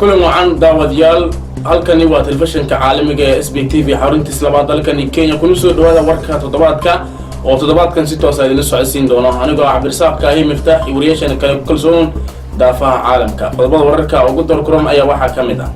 كل معان داوديال halkani waa telefishinka caalamiga ee SBTV xaruntiisa labaad dalkani Kenya kuna soo dhawaada warka toddobaadkan si toos ah idin socodsiin doono anigoo Cabdirsaaq Kaahi Miftaax iyo wariyashana kale kalsoon daafaha caalamka qodobada wararka ugu dorkuran ayaa waxa kamid ah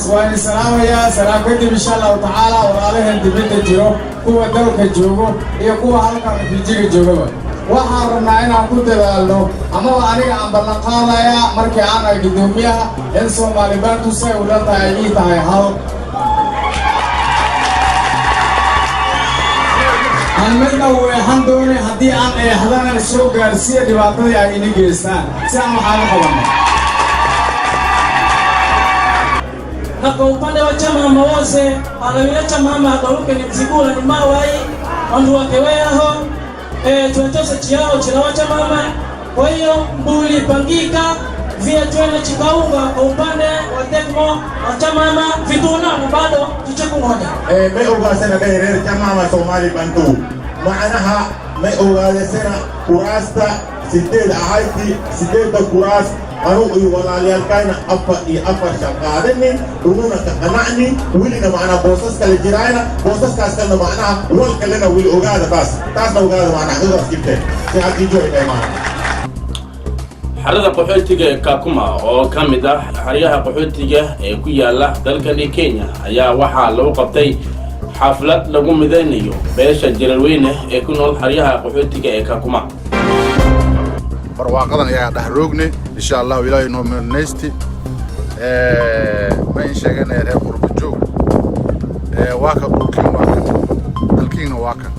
وأنا سلام يا سلام كنت إن شاء الله تعالى وعليه الدبنت جرو هو دوك جوجو يكون هالك بيجي جوجو وحرنا أنا كنت لالو أما أنا عم بلقانا يا مركي أنا قدوميها إنسان مالبان تسوي ولا تعيي تعي هال أنا هو هندوني هدي أنا هذا الشو قارسية دبعتي يعني نجلسنا سام حالك والله na kwa upande wa chama mawose anawiacha mama akaruke ni mzigula ni mawai wandu wake weho tuwetose chiao chilawacha mama kwa hiyo mbuli pangika via tuene chikaunga kwa upande wa tekmo wacha mama vituna na bado tucheku moja meuga sena beherer chama Somali Bantu maanaha meuga sena kurasta sided ahayti sided kuras أنا ولا كاينا أفا شغالني ونونا كقنعني ولينا معنا بوسس كالجيرانا بوسس كاسكنا معنا ول كلنا ولي أوغادا بس تاسنا أوغادا معنا هذا سكيبته سيأتي جوي كمان xarada qaxootiga Kakuma oo kamid ah xariyaha qaxootiga ee ku yaala dalkani Kenya ayaa waxa loo qabtay xaflad lagu mideynayo beesha Jalalweyne ee ku nool xariyaha qaxootiga ee Kakuma barwaaqadan ayaa dhaxroogni insha Allah ilaahay noo meelnaysti ma in sheeganay reer qurbo joog waa ka dalkiina waa ka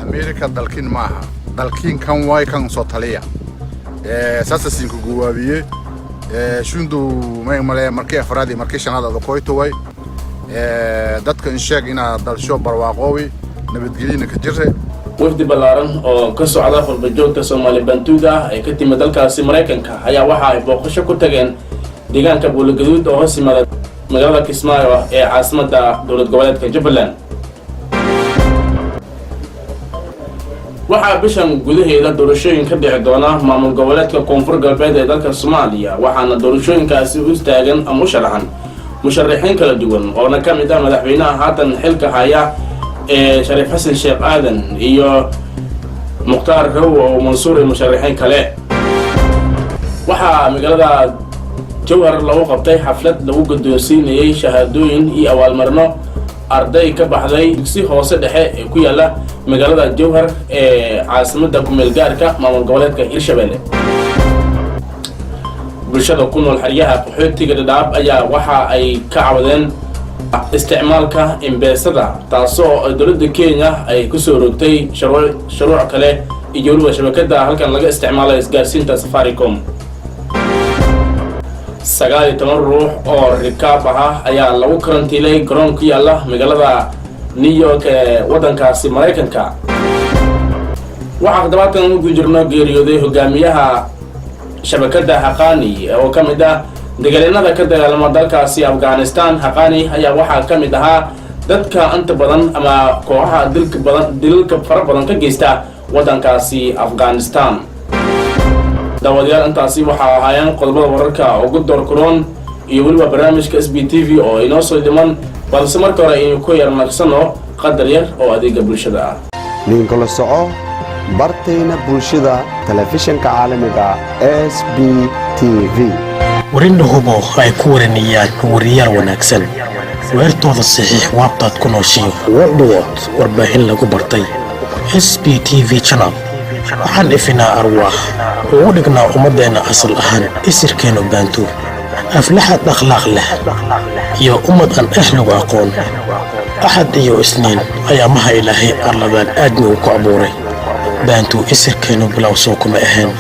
America dalkiin maaha dalkiin kan way kan soo taliya sasa sinku guwaabiye shundu ma malay markii afraadi markii shanaad aad qoyto way dadka in sheeg ina dalsho barwaaqoowi nabadgelina ka jirre wafdi balaaran oo ka socda qurbajoogta Somali Bantuga ay ka timid dalkaasi Mareykanka ayaa waxa ay booqasho ku tageen deegaanka Buulagaduud oo hoos yimaada magaalada Kismaayo ee caasimadda dowlad goboleedka Jubbaland waxa bishan gudaheeda doorashooyin ka dhici doona maamul goboleedka Koonfur Galbeed ee dalka Soomaaliya waxaana doorashooyinkaasi u istaagan ama u sharaxan musharaxiin kala duwan oo ka mid ah madaxweynaha haatan xilka haya شريف حسن الشيخ آدن iyo مختار هو ومنصور المشرحين كله waxa magaalada Jowhar lagu qabtay xaflad lagu guddoonsiinayay shahaadooyin iyo awaalmarno arday ka baxday dugsi hoose dhexe ee ku yaala magaalada Jowhar ee caasimadda ku meel gaarka maamul goboleedka Hirshabelle bulshada ku nool xariyaha qaxootiga Dadaab ayaa waxa ay ka cawadeen isticmaalka M-Pesada taasoo dawladda Kenya ay ku soo rogtay shuruuc kale iyo waliba shabakada halkan laga isticmaalo isgaarsiinta Safaricom 19 ruux oo rikaab ah ayaa lagu karantiilay garoon ku yaala magaalada New York ee wadankaasi Mareykanka waxa khadamaadkan ugu jirno geeriyooday hogaamiyaha shabakada Haqqani oo kamid ah dagaalada ka dagaalama dalkaasi Afghanistan Haqqani ayaa waxa kamid ahaa dadka inta badan ama kooxaha dilka fara badan ka geysta wadankaasi Afghanistan dawladyaal intaasi waxa ahaayeen qodobada wararka ugu dorkuran iyo waliba barnaamijka SBTV oo inoo soo dhiman balse marka hore ay ku yarnaqsano qadar yar oo adeega bulshada ah ninkala soco bartayna bulshada telefishinka caalamiga SBTV warindhubo ay ku waranayaan wariyaal wanaagsan weertooda saxiix waabtaad ku nooshiyo wardhood warbaahin lagu bartay SBTV channel waxaan ifinaa arwaax ugu dhignaa ummaddeena asal ahaan isirkeenu baantu aflaxad akhlaaq leh iyo ummad aan ahlugu aqoon axad iyo isniin ayaa maha ilaahay arladaan aadmigu ku abuuray baantu isirkeenu bilow soo kuma ahayn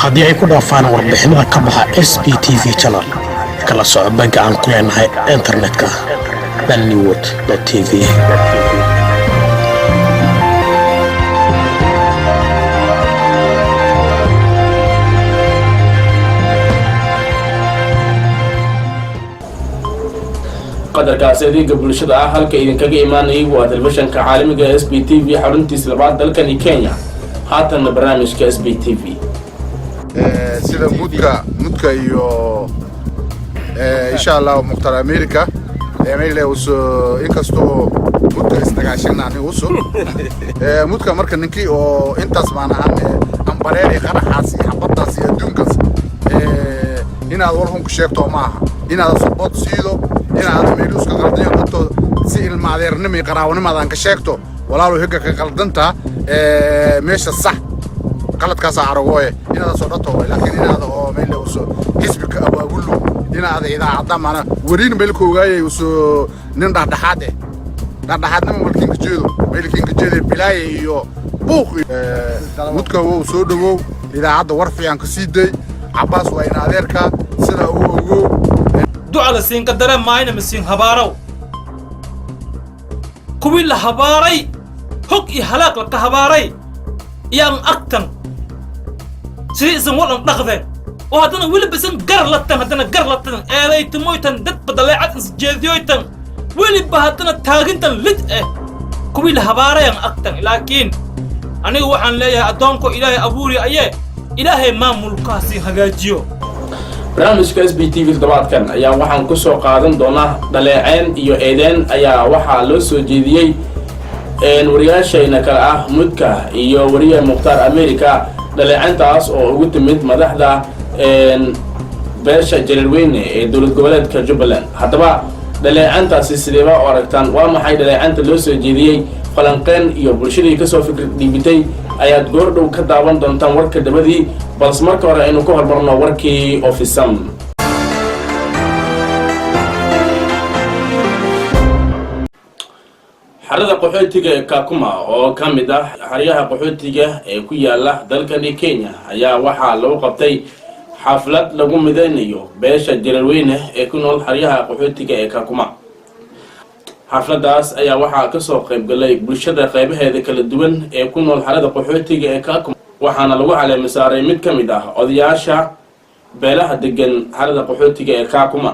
haddii ay ku dhaafaan warbixinada ka baxa SBTV channel kala soco bagga aan ku leenahay internetka banliwood.tv qadarkaasi adeega bulshada ah halka idinkaga imaanayay waa telefishanka caalamiga SBTV xaruntiisa labaad dalkani Kenya haatanna barnaamijka SBTV sida mudka iyo insha Allah muqtar America meelay uso inkastoo mudka istagaashanani uso mudka marka ninkii oo intaas baan ahaan ambareeri qaraxaas iyo xabadaas iyo adduunkaas inaad warhun ku sheegto maaha inaad sabot siido inaad meelus ka qaldayo dadto si ilmaadeernimo qaraawanimada ka sheegto walaalo higa ka qaldanta meesha sax qaladkaas aragooye inaad soo dhato laakiin inaad oo meel uso xisbiga abaabulu inaad idaacada mana wariin meel ku ogaayay uso nin dhaxaadnimo walkiin ka jeedo bilaay iyo buuq mudka uu soo dhawow idaacada war fiican ka siiday Abbas waa in adeerka sida uu ducada siin qadara maayna masiin habaaraw kuwi la habaaray hog iyo halaaq la ka habaaray yaan agtan sidii wadan dhaqdeen oo hadana wili bisan gar la tan eelay timoytan dad badaleecad isjeediyoytan wili bahadana taagintan lid kuwi la habaaray yaan agtan laakiin aniga waxaan leeyahay adoonko ilaahay abuuri ayee ilaahay maamulkaasi hagaajiyo barnaamijka SBTV toddobaadkan ayaa waxaan ku soo qaadan doonaa dhaleeceen iyo eedeen ayaa waxaa loo soo jeediyey wariyaashayna kala ah mudka iyo wariye muqtar America dhaleecantaas oo ugu timid madaxda beesha Jareerweyne ee dowlad goboleedka Jubbaland haddaba dhaleecantaasi sideeba u aragtaan waa maxay dhaleecanta loo soo jeediyey falanqeen iyo bulshadii ka soo fikir dhiibitay ayaad goor dhow ka daawan doontaan warka dabadii balse marka hore aynu ku hormarno warkii ofisam xarada qaxootiga ee Kakuma oo ka mid ah xariyaha qaxootiga ee ku yaala dalkani Kenya ayaa waxaa lagu qabtay xaflad lagu mideynayo beesha Jareerweyne ee ku nool xariyaha qaxootiga ee Kakuma xafladaas ayaa waxaa ka soo qayb galay bulshada qaybaheeda kala duwan ee ku nool xarada qaxootiga ee Kakuma waxaana lagu caleema saaray mid ka mid ah odayaasha beelaha degan xarada qaxootiga ee Kakuma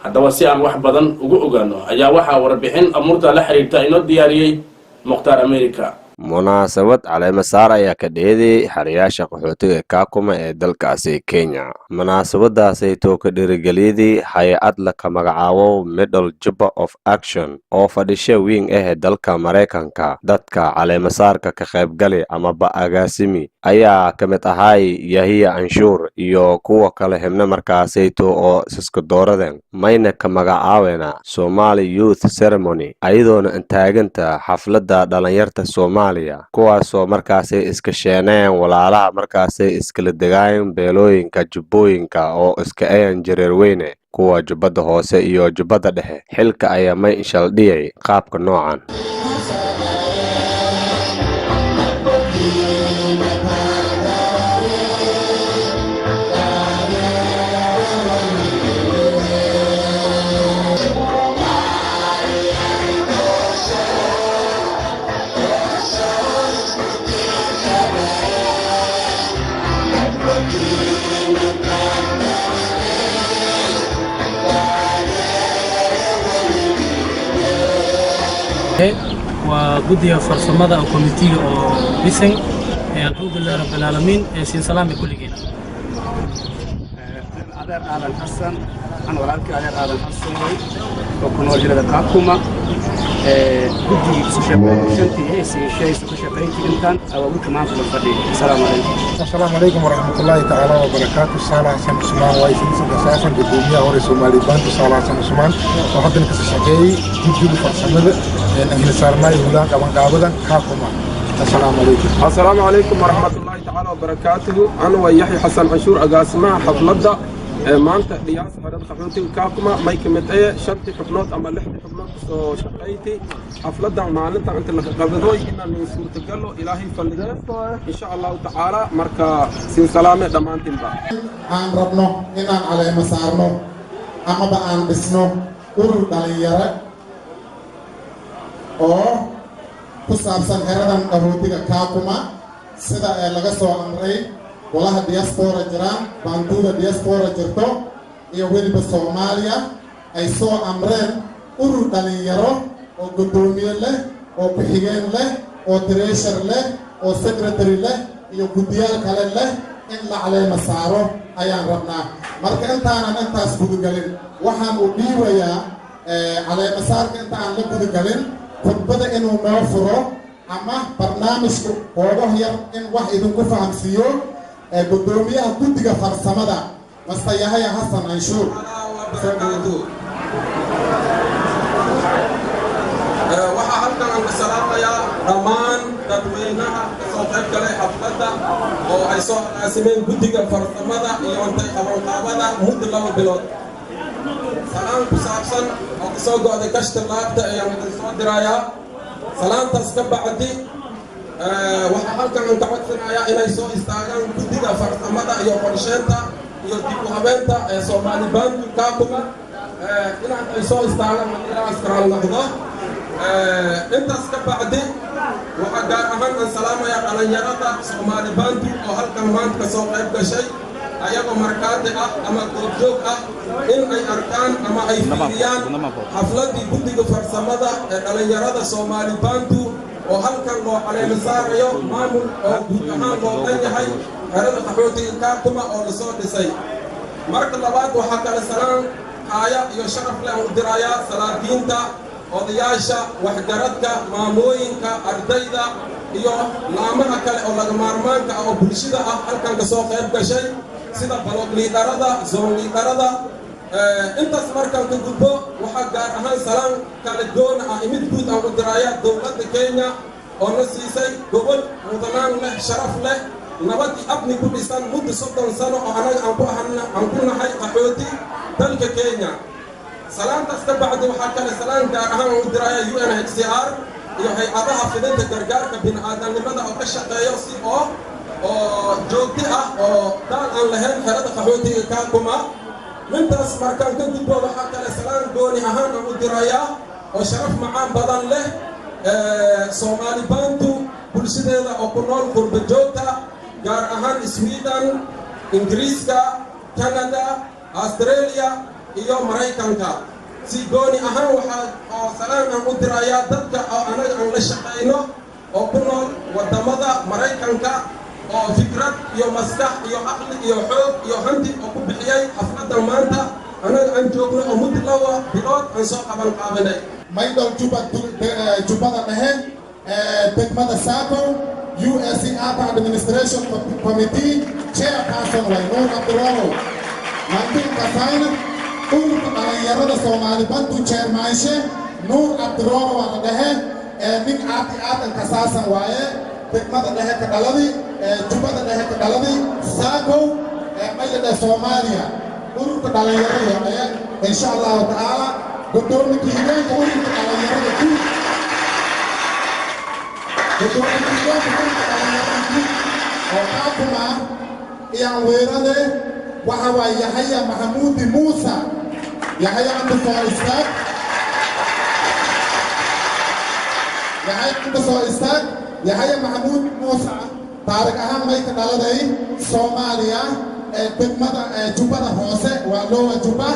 haddaba si aan wax badan ugu ogaano ayaa waxaa warbixin amurta la xiriirta inoo diyaariyay muqtar America munaasabad caleema saar ayaa ka dheeday xariyaasha qaxootiga Kakuma ee dalkaasi Kenya munaasabadaas ay too ka dhirigeliyay hay'ad la ka magacaabo Middle Juba of Action oo fadhisha weyn ee dalka Mareykanka dadka caleema saarka ka qayb galay ama agaasimi ayaa ka mid ahay Yahiya Anshuur iyo kuwa kale himna markaas ay too oo isku dooradeen mayna ka magacaawena Somali Youth Ceremony ayadoona intaaganta xafladda dhalinyarta Soomaaliya kuwaasoo markaas iska sheeneen walaalaha markaas iskala degaayeen beelooyinka jubbooyinka oo iska ayaan Jareerweyne kuwa jubbada hoose iyo jubbada dhexe xilka ayaa may shaldhiyay qaabka noocan وقضي فرصمة أو كوميتي أو بيسنج الحمد لله رب العالمين سين سلام بكل جيل. أدر على الحسن أنا ولادك أدر على الحسن وكنا وجدنا كاكوما قضي سوشيالتي هي شيء سوشيالتي إنسان أو كمان في الفريق. السلام عليكم ورحمة الله تعالى وبركاته. صالح حسن عثمان وايسين سداساسا قدومية هوري سومالي بانتو صالح حسن عثمان وحدنا كسشاقي جيب فرصمة أهل سارناي هدان كمان قابضا كاكوما. السلام عليكم ورحمة الله تعالى وبركاته. أنا ويحيى حسن عاشور أقاسمة حفلة maanta dhiyaas xarada qaxootiga Kakuma may kamid ah shantii xubnood ama lixdii xubnood soo shaqaysay xafladan maalinta inta la qabado inaan suurtagalo ilaahay fadhiyo insha Allah taala marka siin salaame dhamaantiinba aan rabno inaan caleema saarno ama aan dhisno urur dhalinyaro oo ku saabsan xeradan qaxootiga Kakuma sida laga soo amray walaha diaspora jiraan bantuuda diaspora jirto iyo weliba Soomaaliya ay soo amreen urur dhalinyaro oo guddoomiye leh oo ku-xigeen leh oo treasure leh oo secretary leh iyo guddiyaal kale leh in la caleema saaro ayaan rabnaa marka intaanan intaas gudagelin waxaan u dhiibayaa caleema saarka inta aan la gudagelin khudbada inuu noo furo ama barnaamijka hoogaha yar in wax idinku fahamsiiyo guddoomiyaha guddiga farsamada Master Yahya Hassan Anshuur waxaa halkan aan ka salaamayaa dhammaan dadweynaha kasoo qayb galay xafladda oo ay soo agaasimeen guddiga farsamada iyo intay qabanqaabada muddo 2 bilood salaan ku saabsan oo kasoo go'day kashta laabta ayaan idin soo dirayaa salaantaas ka bacdi waxaa halkan aan ka codsanayaa inay soo istaagaan guddiga farsamada iyo qorsheynta iyo dib u habeenta ee Soomaali Bantu Kakuma inaan ay soo istaagaan ilaas karaan noqdo intaas ka bacdi waxaa gaar ahaan aan salaamayaa dhalinyarada Soomaali Bantu oo halkan maanta ka soo qayb gashay ayagoo markaati ah ama goobjoog ah in ay arkaan ama ay fiiriyaan xafladii guddiga farsamada ee dhalinyarada Soomaali Bantu oo halkan loo caleema saarayo maamul oo guud ahaan loo leeyahay xerada qaxootiga Kakuma oo la soo dhisay marka labaad waxaa kale salaan haya iyo sharaf leh u diraya salaadiinta odayaasha waxgaradka maamooyinka ardayda iyo laamaha kale oo laga maarmaanka ah oo bulshada ah halkan ka soo qayb gashay sida balog liidarada zone liidarada intaas markaan ka gudbo waxaa gaar ahaan salaan kala doon ah mid guud aan u diraya dowladda Kenya oo na siisay gobol mudanaan leh sharaf leh nabad iyo amni ku dhisan muddo 30 sano oo anaga aan ku nahay qaxooti dalka Kenya salaantaas ka bacdi waxaa kale salaan gaar ahaan u diraya UNHCR iyo hay-adaha fidinta gargaarka bini'aadanimada oo ka shaqeeyo si oo joogti ah oo daan aan lahayn xerada qaxootiga Kakuma mintaas markaan ka gudbo waxaa kale salaan gooni ahaan aan u diraya oo sharaf macaan badan leh Soomaali Bantu bulshadeeda oo ku nool qurba joogta gaar ahaan Sweden Ingiriiska Canada Australia iyo Mareykanka si gooni ahaan waxaa oo salaan aan u diraya dadka oo anaga aan la shaqeyno oo ku nool wadamada Mareykanka oo fikrad iyo maskax iyo aqli iyo xoog iyo hanti oo ku bixiyay xafladda maanta anaga aan joogno oo muddo 2 bilood aan soo qabanay maydol jubbada dhexe degmada Sako USCR Administration Committee Chairperson Nuur Abdulrahman Mantin Kasayna ururka dhalinyarada Soomaali Bantu Chairmanshe Nuur Abdulrahman waa dhexe nin aad kasaasan waaye degmada dhexe ka dhaladi jubbada dhexe ka dhaladi Sako maydada Soomaaliya ururka dhalinyarada insha Allah taala gudoomiyaha ururka dhalinyarada oo Kakuma iyaan weerade waxa waa Yahya Mahmoud Musa Yahya anta soo istaag Yahya Mahmoud Musa taariikh ahaan may ka dhaladay Soomaaliya degmada jubbada hoose waa loo jubba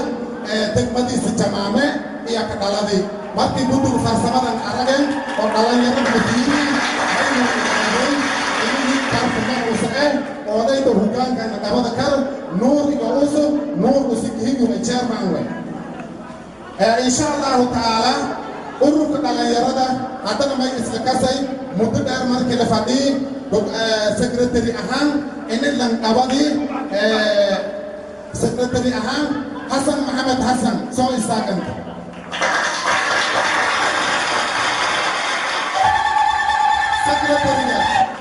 degmadiisa Jamaame iyo ka dhaladay markii guddiga farsamadan arageen oo dhalinyarada madiidin odayda hoggaanka naqabada kale Nuur iyo Usub Nuur usigihigu chairman way insha Allah taala ururka dhalinyarada haddana may isla kasay muddo dheer markii la fadhiyay secretary ahaan in lan qabadi secretary ahaan Hassan Mohamed Hassan soo istaagan secretary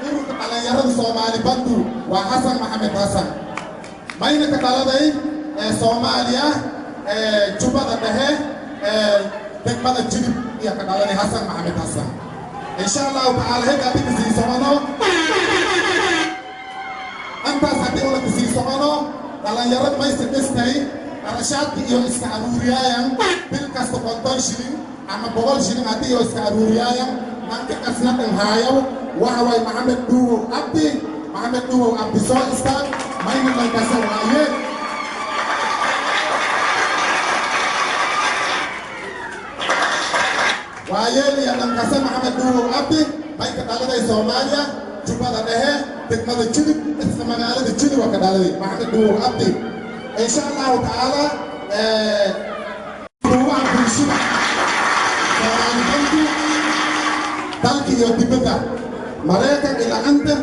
ururka dhalinyarada Soomaali Bantu waa Hassan Mohamed Hassan mayna ka dhaladay Soomaaliya jubbada dhexe degmada Jilib iyo ka dhaladay Hassan Mohamed Hassan insha Allah taala hada bisi socono antaas hadii wala bisi socono dhalinyarada may sadestay qarashaadka iyo iska aruuriyayaan bil kasta 50 shilin ama 100 shilin hadii iyo iska aruuriyayaan marka kasnadan haayo waxa way Maxamed Duwo Abdi soo istaag mayna la kasoo waaye waayeel iyo dhankase maxamed duugow abdi may ka dhaladay soomaaliya jubbada dhexe degmada judub isla magaalada judub waa ka dhaladay maxamed duugow abdi insha allahu tacaala duubaha bulshada soomaalibantu dalka iyo dibadda maraykan ilaa anta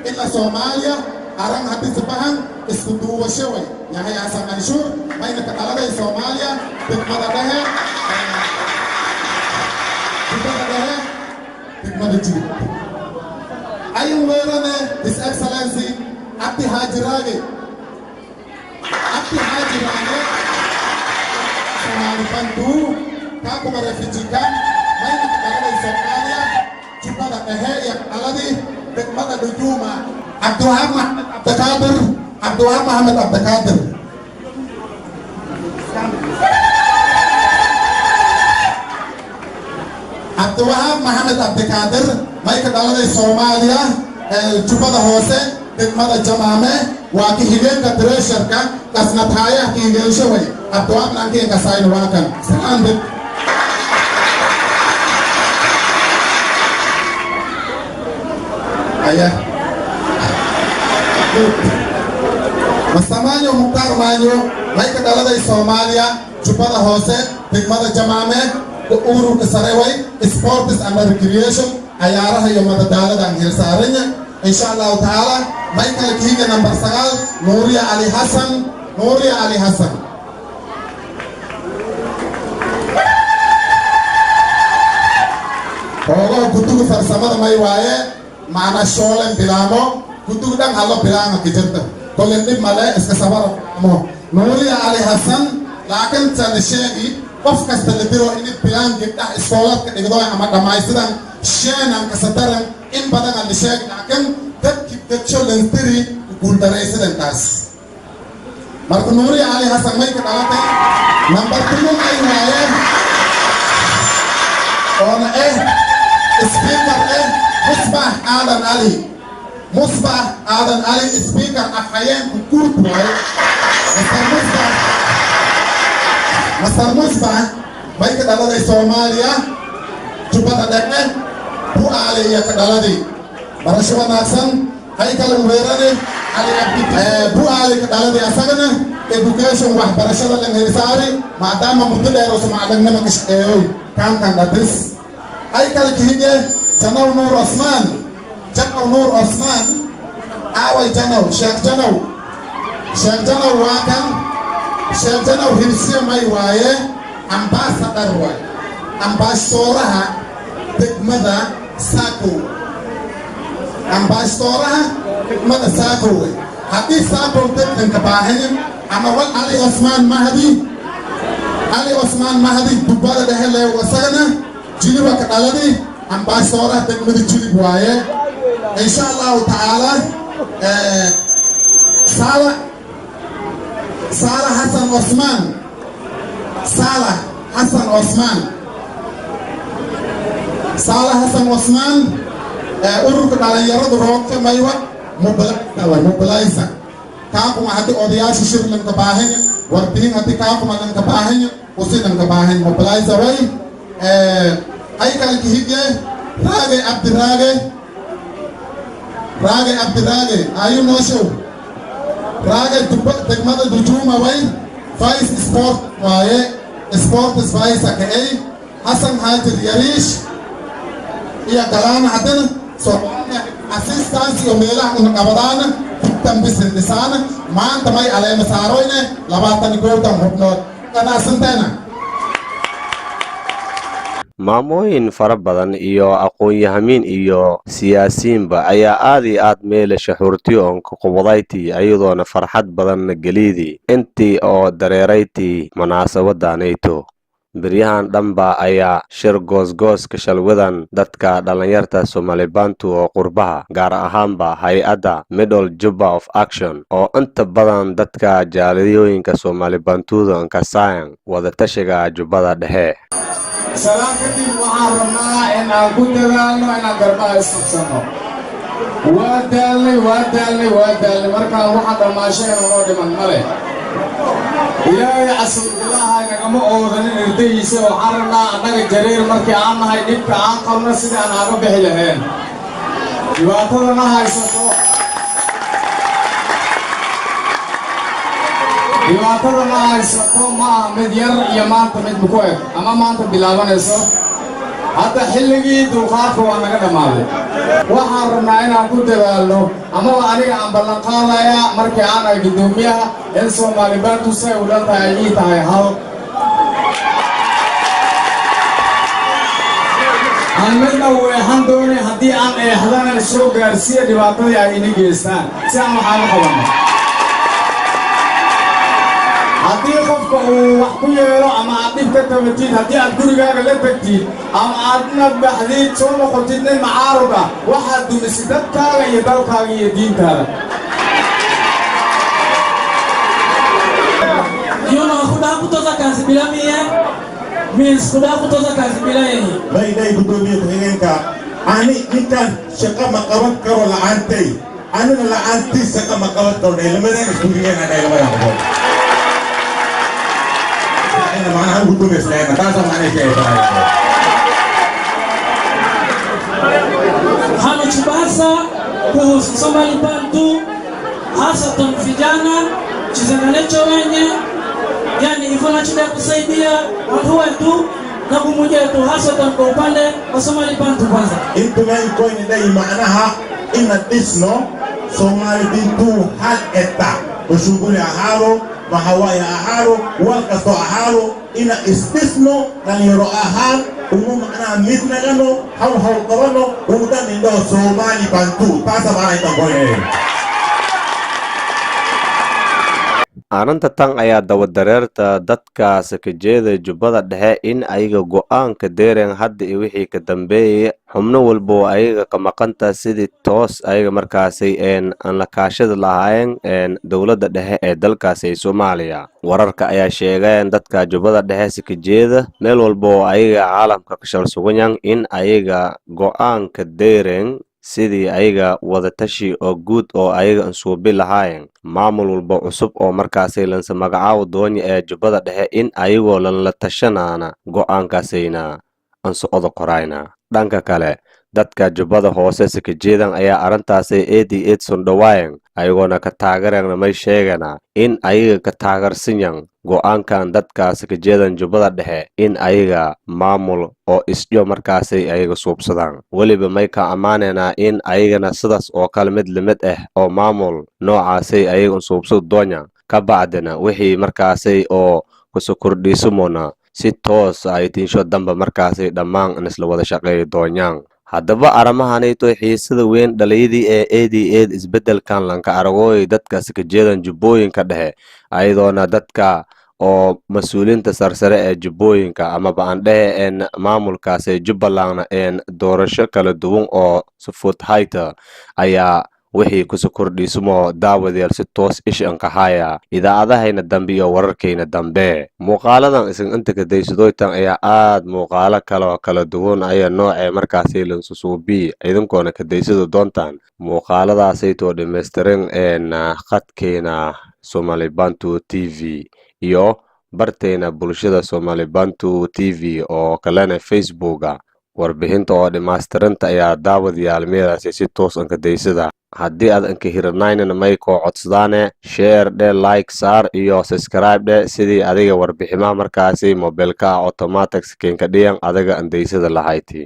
ilaa soomaaliya arang haddii sabahan isku duubasho way yahay xasan canshuur mayna ka dhaladay soomaaliya degmada dhexe degmada judub ayuu weerane his excellency abdi haaji raage Somali bantu kakuma refugee camp mayna ka dhaladay soomaaliya jubbada dhexe iyo aladi degmada Dujuma Abdulwahab Mohamed Abdikadir Abdulwahab Mohamed Abdikadir may ka dhaladay soomaaliya jubbada hoose degmada Jamaame waa ki higeenka treasure-ka kasnadhaya ki higeensho way Abdulwahab nankii kasayna waa kan salaande aya Mastamanyo Mukhtar Manyo may ka dhaladay soomaaliya jubbada hoose degmada Jamaame ururka sare way sports and recreation ayaaraha iyo madadaalada aan heesaaranya insha Allah taala Michael Kiga number 9 Nuria Ali Hassan Ogo kutugu farsamada may waaye maana shoolen bilaamo kutugu dhan halo bilaanga kijirta kolen dib male iska sabara mo Nuria Ali Hassan laakiin tan sheegi qof kasta la diro in bilaan gibdha iskooladka dhigdo ama dhamaystiran sheenan kasadaran in badan aan sheeg laakiin dadkii lentiri guuldaraysadan taas marka Nuria Ali Hassan may ka dhalatay number 2 ay waaye ona speaker Musbah Adan Ali speaker afhayeen guud waaye Mr. Musbah may ka dhaladay soomaaliya jubbada dhexe bu aale iyo ka dhaladay barasho wanaagsan hay kala weerane ali abdi bu aale ka dhaladay asagana education waxbarashada la heesaari maadaama muddo dheer oo Soomaaliyeed ka shaqeeyo kan dadis hay kala kihige Janaw Nur Osman away Janaw Sheikh Janaw waa kan Sheikh Janaw hirsiyo may waaye ambassador waaye ambassadoraha degmada Sako haddii Sako dadkan ka baahan ama wal Ali Osman Mahdi dubbada dhexe leeyo wasagana jiliba ka dhaladay ambassador degmada jilib waaye insha Allah taala Salah Hassan Osman ururka dhalinyarada roobka maywa mobilizer kaakuma haddii odayaasha shirlan ka baahan warbihin haddii kaakuma lan ka baahan usilan ka baahan mobilizer way ay kala kihige Raage Abdirage ayu no show Raage degmada Dujuma way Vice Sport waaye Sport is Vice akay Hassan Haji Yarish iya galana hadana so assistance iyo meelaha una qabadana tambisin disana maanta may aleema saaroyne 22 hubnood kana santana maamooyin fara badan iyo aqoon-yahamiin iyo siyaasiyiinba ayaa aad iyo aad meelasha xurtiyo onka qubadayti ayadoona farxad badanna gelidii intii oo dareerayti munaasabadanayto beryahan dhanba ayaa shir goosgooska shalwadan dadka dhalinyarta Somalibantu oo qurbaha gaar ahaanba hay-adda Middle Juba of Action oo inta badan dadka jaaliyooyinka Somalibantuda ka saayan wada tashiga Jubbada Dhexe salaam kadib waxaan rabnaa in aan ku dadaalno inaan garbaha isqabsano waa daalnay markaan waxa dhammaasheen oo dhiman male ilaahay casuudilaha nagama oodanin ardaydiisa waxaan rabnaa annaga jareer markii aan nahay dhibka aan qabno sidii aan aaga bixi lahayn dhibaatadana haysato ma aha mid yar iyo maanta mid muku eg ama maanta bilaabanayso hadda xilligii dulqaadka waa naga dhammaaday waxaan rabnaa inaan ku dadaalno amaba aniga aan ballanqaadaya markii aan ahay guddoomiyaha in Soomaali Bantu say u dhan tahay ii tahay hal aan midna weexan doonay haddii aan eexdana soo gaarsiiya dhibaatadii ay ina geystaan si aan waxaan u qabanno haddii qofka uu wax ku yeelo ama aad dhib ka tabatid haddii aad gurigaaga la tagtid ama aadna baxdid soo noqotid nin macaarud ah waxaad dumisay dadkaaga iyo dalkaaga iyo diintaada Yuna kuda kutoka kazi bila mie means kuda kutoka kazi bila yeye bayday gudoomiye ku-xigeenka ani intaan shaqo ma qaban karo la'aantay anina la'aantii shaqo ma qaban karo dheelamadan iskuuliyeen dheelamadan qodob أنا معنا هنقول بس لأن تاسع معنا شيء Hanachibasa kuhusu Somali Bantu hasatan vijana chizanalecho wenye yani hivyo nachotaka kusaidia watu wetu na kumoja wetu hasatan kwa upande wa Somali Bantu kwanza intumai koini dai maanaha ina disno Somali Bantu hal eta ushughuli aharo mahawaya aharo walkasto aharo ina istisno nanyoro ahan umum ana mitnagano haw qabano umudan indo Somali Bantu tasa bana ita koini arrinta tan ayaa dawadareerta dadka sakajeeda jubbada dhexe in ayaga go'aanka deereen hadda iyo wixii ka dambeeyay xubno walba oo ayaga ka maqanta sidii toos ayaga markaasay aan la kaashada lahaayeen dowladda dhexe ee dalkaasi Soomaaliya wararka ayaa sheegeen dadka jubbada dhexe sakajeeda meel walba oo ayaga caalamka ka shal sugan in ayaga go'aanka deereen sidii ayaga wada tashi oo guud oo ayaga ansuubi lahaayeen maamul walba cusub oo markaasay lansa magacaabo doonyo ee jubbada dhexe in ayagoo lan la tashanaana go'aankaasayna ansocdo qorayna dhanka kale dadka jubbada hoose sakajeedan ayaa arrintaasay eedi Edson dhawaayeen ayagoona ka taageerana may sheegana in ayaga ka taageersanyan go'aankan dadka sakajeedan jubbada dhexe in ayaga maamul oo isdhiyo markaasay ayaga suubsadaan waliba may ka amaanayna in ayagana sidaas oo kale mid limid oo maamul noocaasay ayaga suubsad doonya ka bacdina wixii markaasay oo kusoo kordhiisumona si toos ay tiinsho damba markaasay dhammaan isla wada shaqeey doonyaan haddaba arrimahanayto xiisada weyn dhalinyadii ee eed isbedelkan lanka aragooy dadka sakajeedan jubbooyinka dhexe ayadoona dadka oo mas'uuliyiinta sarsare ee jubbooyinka ama baan dhexe maamulkaas ee Jubbaland doorasho kala duwan oo sufud hayta ayaa wixii kusoo kordhiisumo daawadeyaal si toos ishan ka haya idaacadahayna dambe iyo wararkayna dambe muuqaaladan isan inta ka daysadooytan ayaa aad muuqaalo kala duwan ayaa noocee markaasi lansusuubi idinkoona ka daysado doontaan muuqaaladaasaytoo dhammaystiran khadkeena Somali Bantu TV iyo barteena bulshada Somali Bantu TV oo kalena Facebooka warbixinta oo dhamaystiranta ayaa daawadayaal meelaasi si toos ka daysada haddii aad anka hiranaynana may koo codsadaane share dhe like saar iyo subscribe dhe sidii adiga warbiximaha markaasi mobilka automatic skinka dhiyan adiga aan daysada lahayti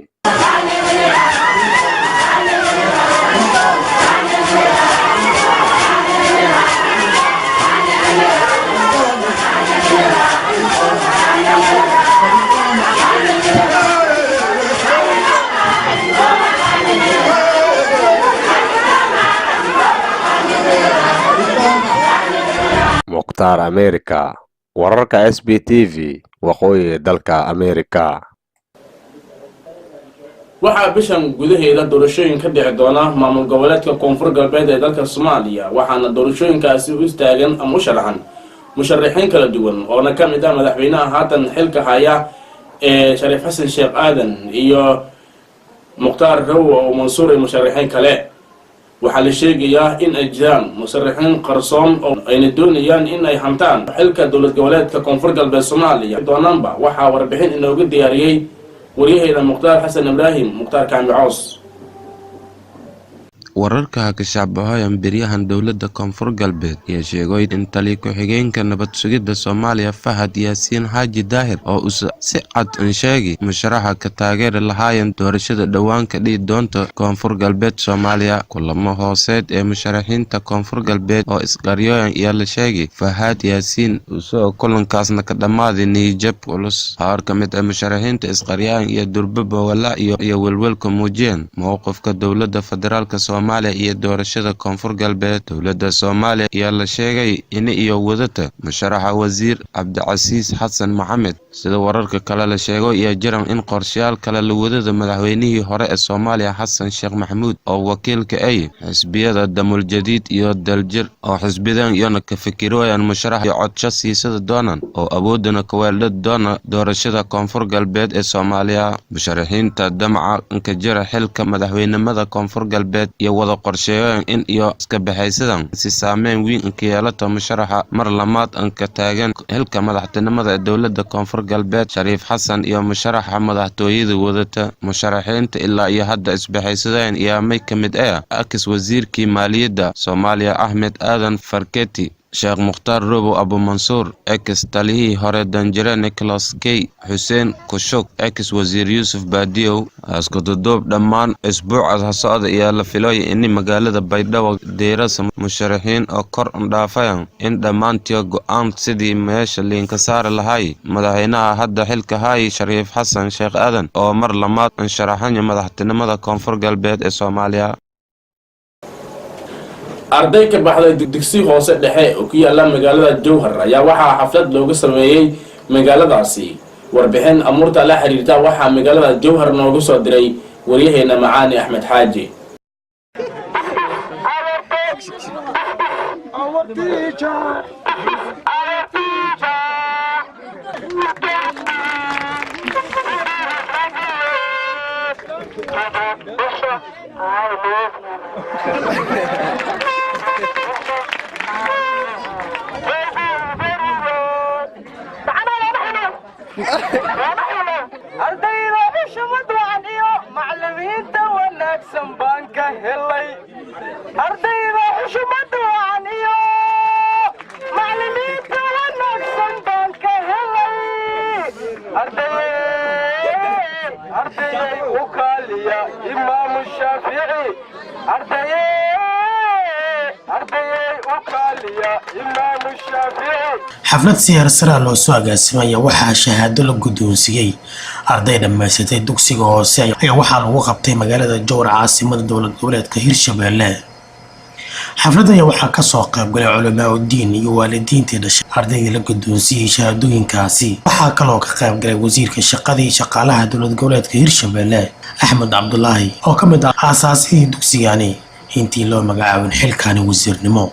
mukhtaar America wararka SBTV waqooyi dalka America waxaa bishan gudaheeda doorashooyin ka dhici doona maamul goboleedka koonfur galbeed ee dalka Soomaaliya waxaana doorashooyinkaasi u istaagan ama u sharaxan musharaxiin kala duwan oo ka mid ah madaxweynaha haatan xilka haya ee Shariif Xasan Sheekh Aadan iyo Mukhtaar Rawo oo Mansuur musharaxiin kale waxaa la sheegayaa in ay jiraan musharaxiin qarsoon oo ayna doonayaan in ay hantaan xilka dowlad goboleedka koonfur galbeed Soomaaliya doonaanba waxaa warbixin inooga diyaariyay wariyahayda Muqtaar Xasan Ibraahim Muqtaar Kaamicoos wararka ka shacbahan beryahan dowladda koonfur galbeed ayaa sheegay in tali ku-xigeenka nabad sugidda Soomaaliya Fahad Yaasiin Xaaji Daahir oo si cad u sheegay musharaxa ka taageeri lahaayeen doorashada dhawaan ka dhigi doonta koonfur galbeed Soomaaliya kulamo hooseed ee musharaxiinta koonfur galbeed oo isqariyeen ayaa la sheegay Fahad Yaasiin oo kulankaasna ka dhamaaday niyad culus qaar ka mid ah musharaxiinta isqariyeen iyo durbaba walaa iyo welwelka muujiyeen mowqifka dowladda federaalka Soomaaliya iyo doorashada koonfur galbeed dowladda Soomaaliya ayaa la sheegay in iyo wadata musharaxa wasiir Cabdicasiis Xasan Maxamed sida wararka kale la sheego iyo jiran in qorshayaal kale la wadada madaxweynihii hore ee Soomaaliya Xasan Sheekh Maxamuud oo wakiilka ay xisbiyada Damul Jadiid iyo Daljir oo xisbidan iyana ka fikirayaan musharaxa codsho siisada doonan oo awoodana ka weeldad doona doorashada koonfur galbeed ee Soomaaliya musharaxiinta damca ka jira xilka madaxweynimada koonfur galbeed iyo wada qorsheeyeen in iyo iska baxaysadan si saameyn weyn ka yeelato musharaxa mar lamaad ka taagan xilka madaxtinimada ee dowladda koonfur galbeed Shariif Xasan iyo musharaxa madaxtooyada wadata musharaxiinta ilaa iyo hadda isbaxaysadeen iyo may kamid ah wasiirkii maaliyadda Soomaaliya Ahmed Aadan Farkeeti Sheekh Mukhtaar Robo Abu Mansour talihii hore danjire Nicholas K Hussein Kushuk wasiir Yusuf Baadiyow isku doob dhammaan isbuuca socda iyo la filayo in magaalada Baydhabo deerasa musharaxiin oo kor u dhaafayaan in dhammaantii go'aan sidii meesha liinka saar lahay madaxweynaha hadda xilka hay Shariif Xasan Sheekh Aadan oo mar lamaad sharaxan madaxtinimada koonfur galbeed ee Soomaaliya arday ka baxday dugsi hoose dhexe oo ku yaala magaalada Jowhar ayaa waxaa xaflad looga sameeyay magaaladaasi warbixin amurta la xiriirta waxaa magaalada Jowhar noogu soo diray wariyahayna Macaani Axmed Xaaji ardayda xushmad wacan iyo macallimiinta wanaagsan baan ka helay ardayda xushmad wacan iyo macallimiinta wanaagsan baan ka helay ardayay u kaaliya imaamu shaafici ardayay u kaaliya imaamu shaafici xaflad siyaar loo soo agaasimaya waxaa shahaado la guddoonsiiyay arday dhammaysatay dugsiga hoose ayaa waxaa lagu qabtay magaalada Jowhar caasimada dowlad goboleedka Hirshabeelle xafladda ayaa waxaa ka soo qayb galay culamaa diin iyo waalidiintii dhashay ardayda la guddoonsiiyay shahaadooyinkaasi waxaa kaloo ka qayb galay wasiirka shaqada iyo shaqaalaha dowlad goboleedka Hirshabeelle Axmed Cabdullaahi oo ka mid ah aasaasihii dugsigani intii loo magacaabin xilkaani wasiirnimo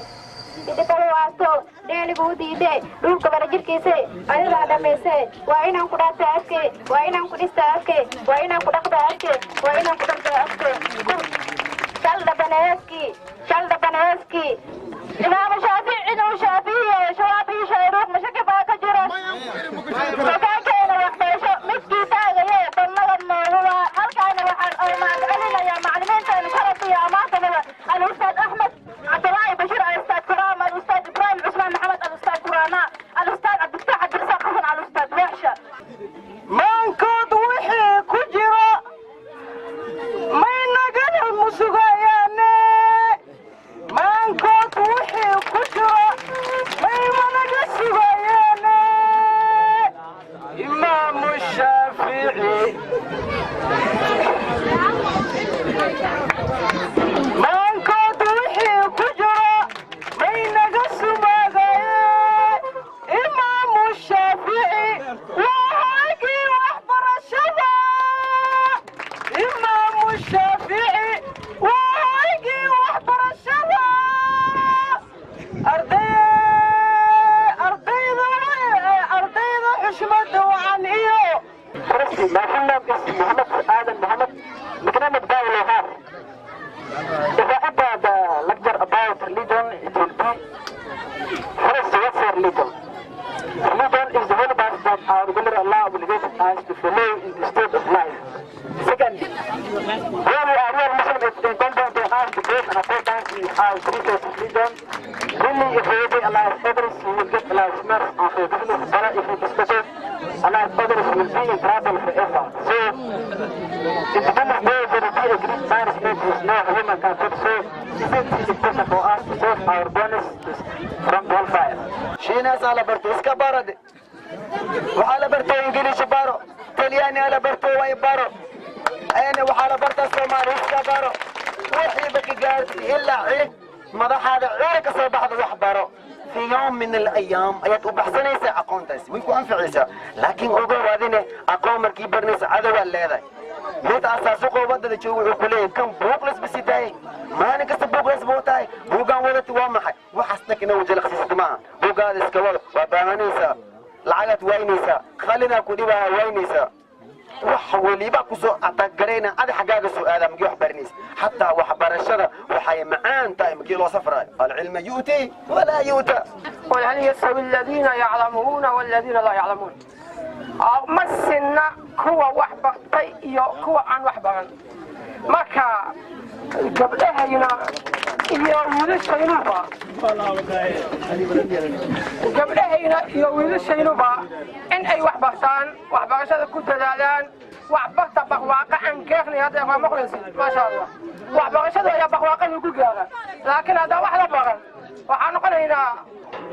dhulka barajirkiisa ayadaa dhamaysay waa inaan ku dhaafta afke waa inaan ku dhista afke waa inaan ku dhaqda afke waa inaan ku dhaqda afke shaldha baneeski imaamu shaafici inuu shaafiye shawaabii shayruuq mashaki baa ka jira makaakeena waxbeesho midkii taagaye dannada nooguba halkaana waxaan mahadcelinayaa macallimiinteenu karabiya ammaantanada al-ustaad Axmed Cabdullaahi Bashir al-ustaad Kuraam al-ustaad Ibraahim Cusmaan Maxamed al-ustaad Kuraana al-ustaad Cabdifataax Cabdirasaaq Xasan al-ustaad Waaxsha maankood wixii ku jira may nagadal musugayaane maankood wixii ku jira may managa sugayaane imaamu shaafici maankood wixii ku jira may naga sumagaye imaamu shaafici waa haygii waxbarashada imaamu shaafici Really, a real Muslim is incumbent to have the grace and importance in our religious religion. Really, if we obey Allah's orders, we will get Allah's mercy and forgiveness. But if we disobey Allah's orders, we will be in trouble forever. So, Independence Day will be a great punishment which no human can put. So, this is important for us to save our bodies from the hellfire. شيناس على برتو اسكا بارد وحالا برتو انجليش بارو تلياني على برتو واي بارو انا وحالا برتو الصومالي اسكا بارو وحي بكي قالت الا عيد مضح هذا عيرك صباح ذو بارو في يوم من الايام ايات وبحسنيسا اقون تاسي ويكو انفعيسا لكن اوغو واديني اقون مركي برنيسا عدوا الليذا ميت اساسو قوبادة دا جوغو كليه كم بوكلس بسيتاي ما نكس بوكلس بوتاي بوغان ولتي وامحي وحسنك انو وجه لخصيص معا بوغان اسكوال وبانانيسا لعقت وينيسا خلينا كوديبا وينيسا وحوليبا كسو اتاقرينا ادي حقاق سؤالا مجي وحبرنيس حتى وحبرشدا وحي معان تاي مجي لو صفرا العلم يؤتي ولا يؤتى قل هل يستوي الذين يعلمون والذين لا يعلمون مسنا كوا وحبطي iyo kuwa aan wax baran marka gabdhahayna iyo wiilashaynuba in ay wax bartaan waxbarashada ku dadaalaan waxbarta barwaaqa aan keefnay hadda waa maqlaysid ma sha Allah waxbarashada ayaa barwaaqa lagu gaaraa laakiin hadda wax la baran waxaan noqonaynaa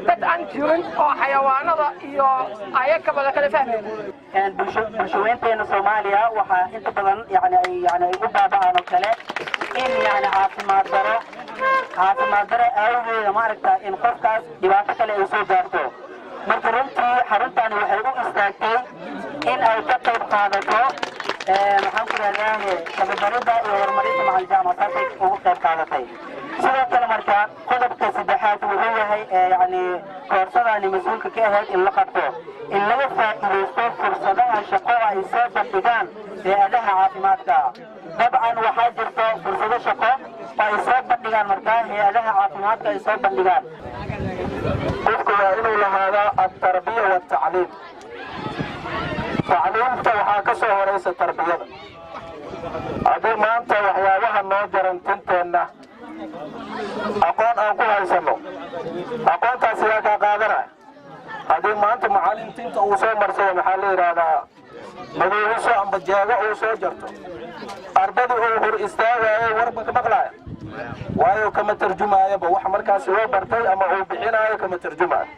dad aan jirin oo xayawaanada iyo ayakaba la kala fahmayn bulshooyinteena Soomaaliya waxa inta badan yani u baaba'aan oo kale in yani caafimaad daro awgeeda maaragta in qofkaas dhibaato kale ay soo gaarto marka runtii xaruntan waxay u istaagtay in ay ka qayb qaadato maxaan ku raadinayaa tababarida iyo horumarinta macaljaamacadda ugu qayb qaadatay sidoo kale marka qodobka saddexaad wuxuu yahay yani koorsadaani mas-uulka ka ahayd in la qabto in laga faa'iidaysto fursadaha shaqo ay soo bandhigaan hay-adaha caafimaadka dabcan waxaa jirto fursado shaqo oo ay soo bandhigaan markaa hay-adaha caafimaadka ay soo bandhigaan qofku waa inuu lahaadaa altarbiya waltacliim tacliimta waxaa ka soo horaysa tarbiyada haddii maanta waxyaabaha noo jaran tinteenna aqoon aan ku haysano aqoontaas yaa kaa qaadanaya haddii maanta macallin tinta uu soo marsado maxaa la yidhaahdaa madowiso amba jeego uu soo jarto ardadii uu hor istaagaayo warba ka maqlaaya waayo kama tarjumaayaba wax markaas loo bartay ama uu bixinaayo kama tarjumaayo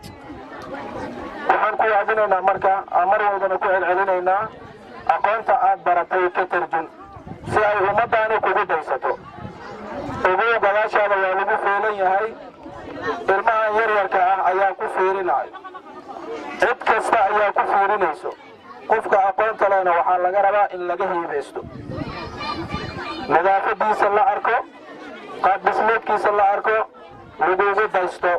waxaan ku waadinaynaa marka mar walbana ku celcelinaynaa aqoonta aad baratay ka tarjun si ay ummadaani kugu daysato ugu gadaashaada waa lagu feelan yahay ilmahan yaryarka ah ayaa ku fiirinayo cid kasta ayaa ku fiirinayso qofka aqoonta lehna waxaa laga rabaa in laga hiibaysto nadaafadiisa la arko qaab dhismeedkiisa la arko lagugu daysto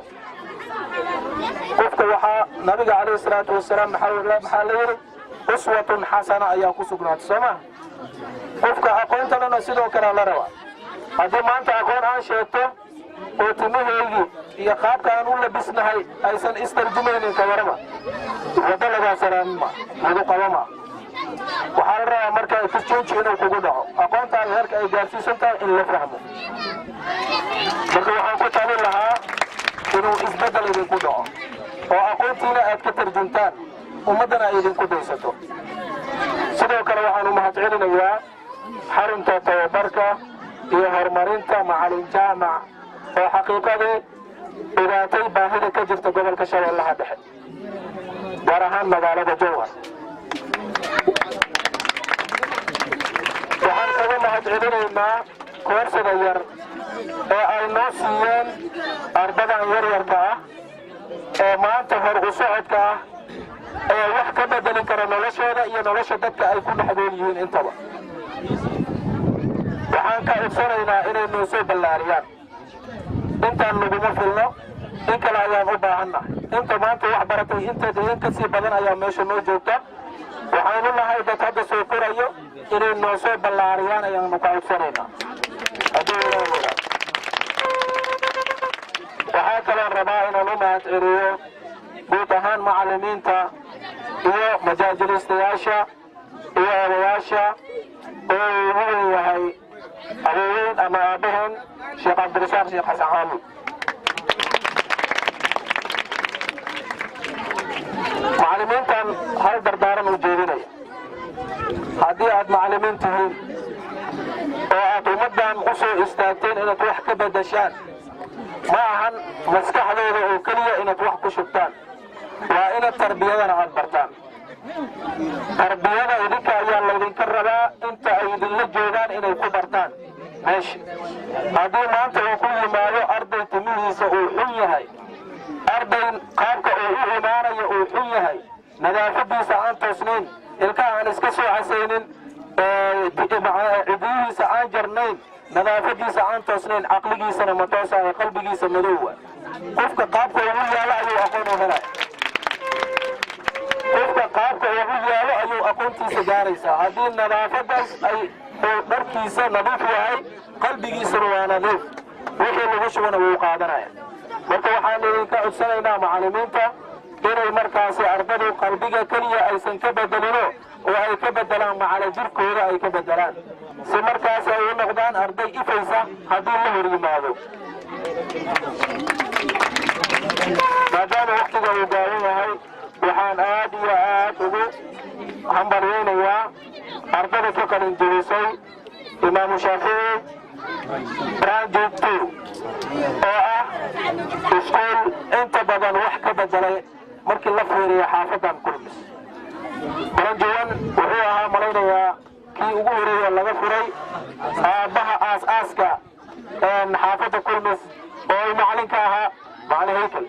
qofka waxaa nabiga calayhi salaatu wasalaam maxaa la yidhi uswatun xasana ayaa ku sugnaatay soo ma qofka aqoonta lehna sidoo kale la rabaa haddii maanta aqoon aan sheegto oo timahaygii iyo qaabka aan u labisnahay aysan istarjumaynin ka warama waddo lagaa salaamima lagu qabama waxaa la rabaa marka exchange inuu kugu dhaco aqoontaada heerka ay gaarsiisan tahay in la fahmo marka waxaan ku talin lahaa inuu isbeddel idinku dhaco oo aqoontiina aad ka tarjuntaan ummaddana ay idinku daysato sidoo kale waxaan u mahadcelinayaa xarunta tababarka iyo horumarinta macalin jaamac oo xaqiiqadii ogaatay baahida ka jirta gobolka shabeellaha dhexe gaar ahaan magaalada jowhar waxaan kaga mahadcelinaynaa koorsada yar ee ay noo siiyeen ardadan yaryarka ah ee maanta hor u socodka ah ee wax ka bedeli kara noloshooda iyo nolosha dadka ay ku dhexdool yihiin intaba waxaan ka codsanaynaa inay noo soo ballaariyaan intaan naguma filno in kale ayaan u baahannahay inta maanta wax baratay inteeda in kasii badan ayaa meesha noo joogta waxaanu nahay dad hadda soo korayo inay noo soo ballaariyaan ayaanu ka codsanaynaa waxaa kaloo rabaa inaan u mahadceliyo guud ahaan macallimiinta iyo majaajilistayaasha iyo odayaasha oo ugu weyn yahay aabaheen sheekh cabdirasaaq sheekh xasan xaamud macallimiintan hal dardaaran u jeedinaya haddii aad macallimiin tihiin oo aad ummaddan u soo istaagteen inaad wax ka beddeshaan ma ahan maskaxdooda oo keliya inaad wax ku shubtaan waa inaad tarbiyadana aad bartaan tarbiyada idinka ayaa laydinka rabaa inta ay idinla joogaan inay ku bartaan meesha haddii maanta uu ku yimaado arday timihiisa uu xun yahay arday qaabka uu u imaanayo uu xun yahay nadaafadiisa aan toosnayn ilkaha aan iska soo casaynin cidiyihiisa aan jarnayn nadaafadiisa aan toosnayn caqligiisana ma toosayo qalbigiisa madowwa qofka qaabka ugu yaalo ayuu aqoon u helaya qofka qaabka ugu yaalo ayuu aqoontiisa gaaraysaa haddii nadaafadaas ay dharkiisa nadiif yahay qalbigiisana waa nadiif wixii lagu shubana wuu qaadanaya marka waxaan idinka codsanaynaa macallimiinta inay markaasi ardadu qalbiga keliya aysan ka bedelino oo ay ka bedelaan macala jirkooda ay ka bedelaan si markaasi ay u noqdaan arday ifaysa haddii la hor yimaado maadaama waqtiga uu gaaban yahay waxaan aad iyo aad ugu hambalyaynayaa ardada ka qalin jebisay imaamu shaafici branjig 2 oo ah iskuul inta badan wax ka bedelay markii la fiiriyo xaafadan kulmis branjig 1 wuxuu ahaa malaynayaa kii ugu horeeya laga furay aabbaha aas-aaska xaafadda kulmis oo uu macalinka ahaa macalin haykel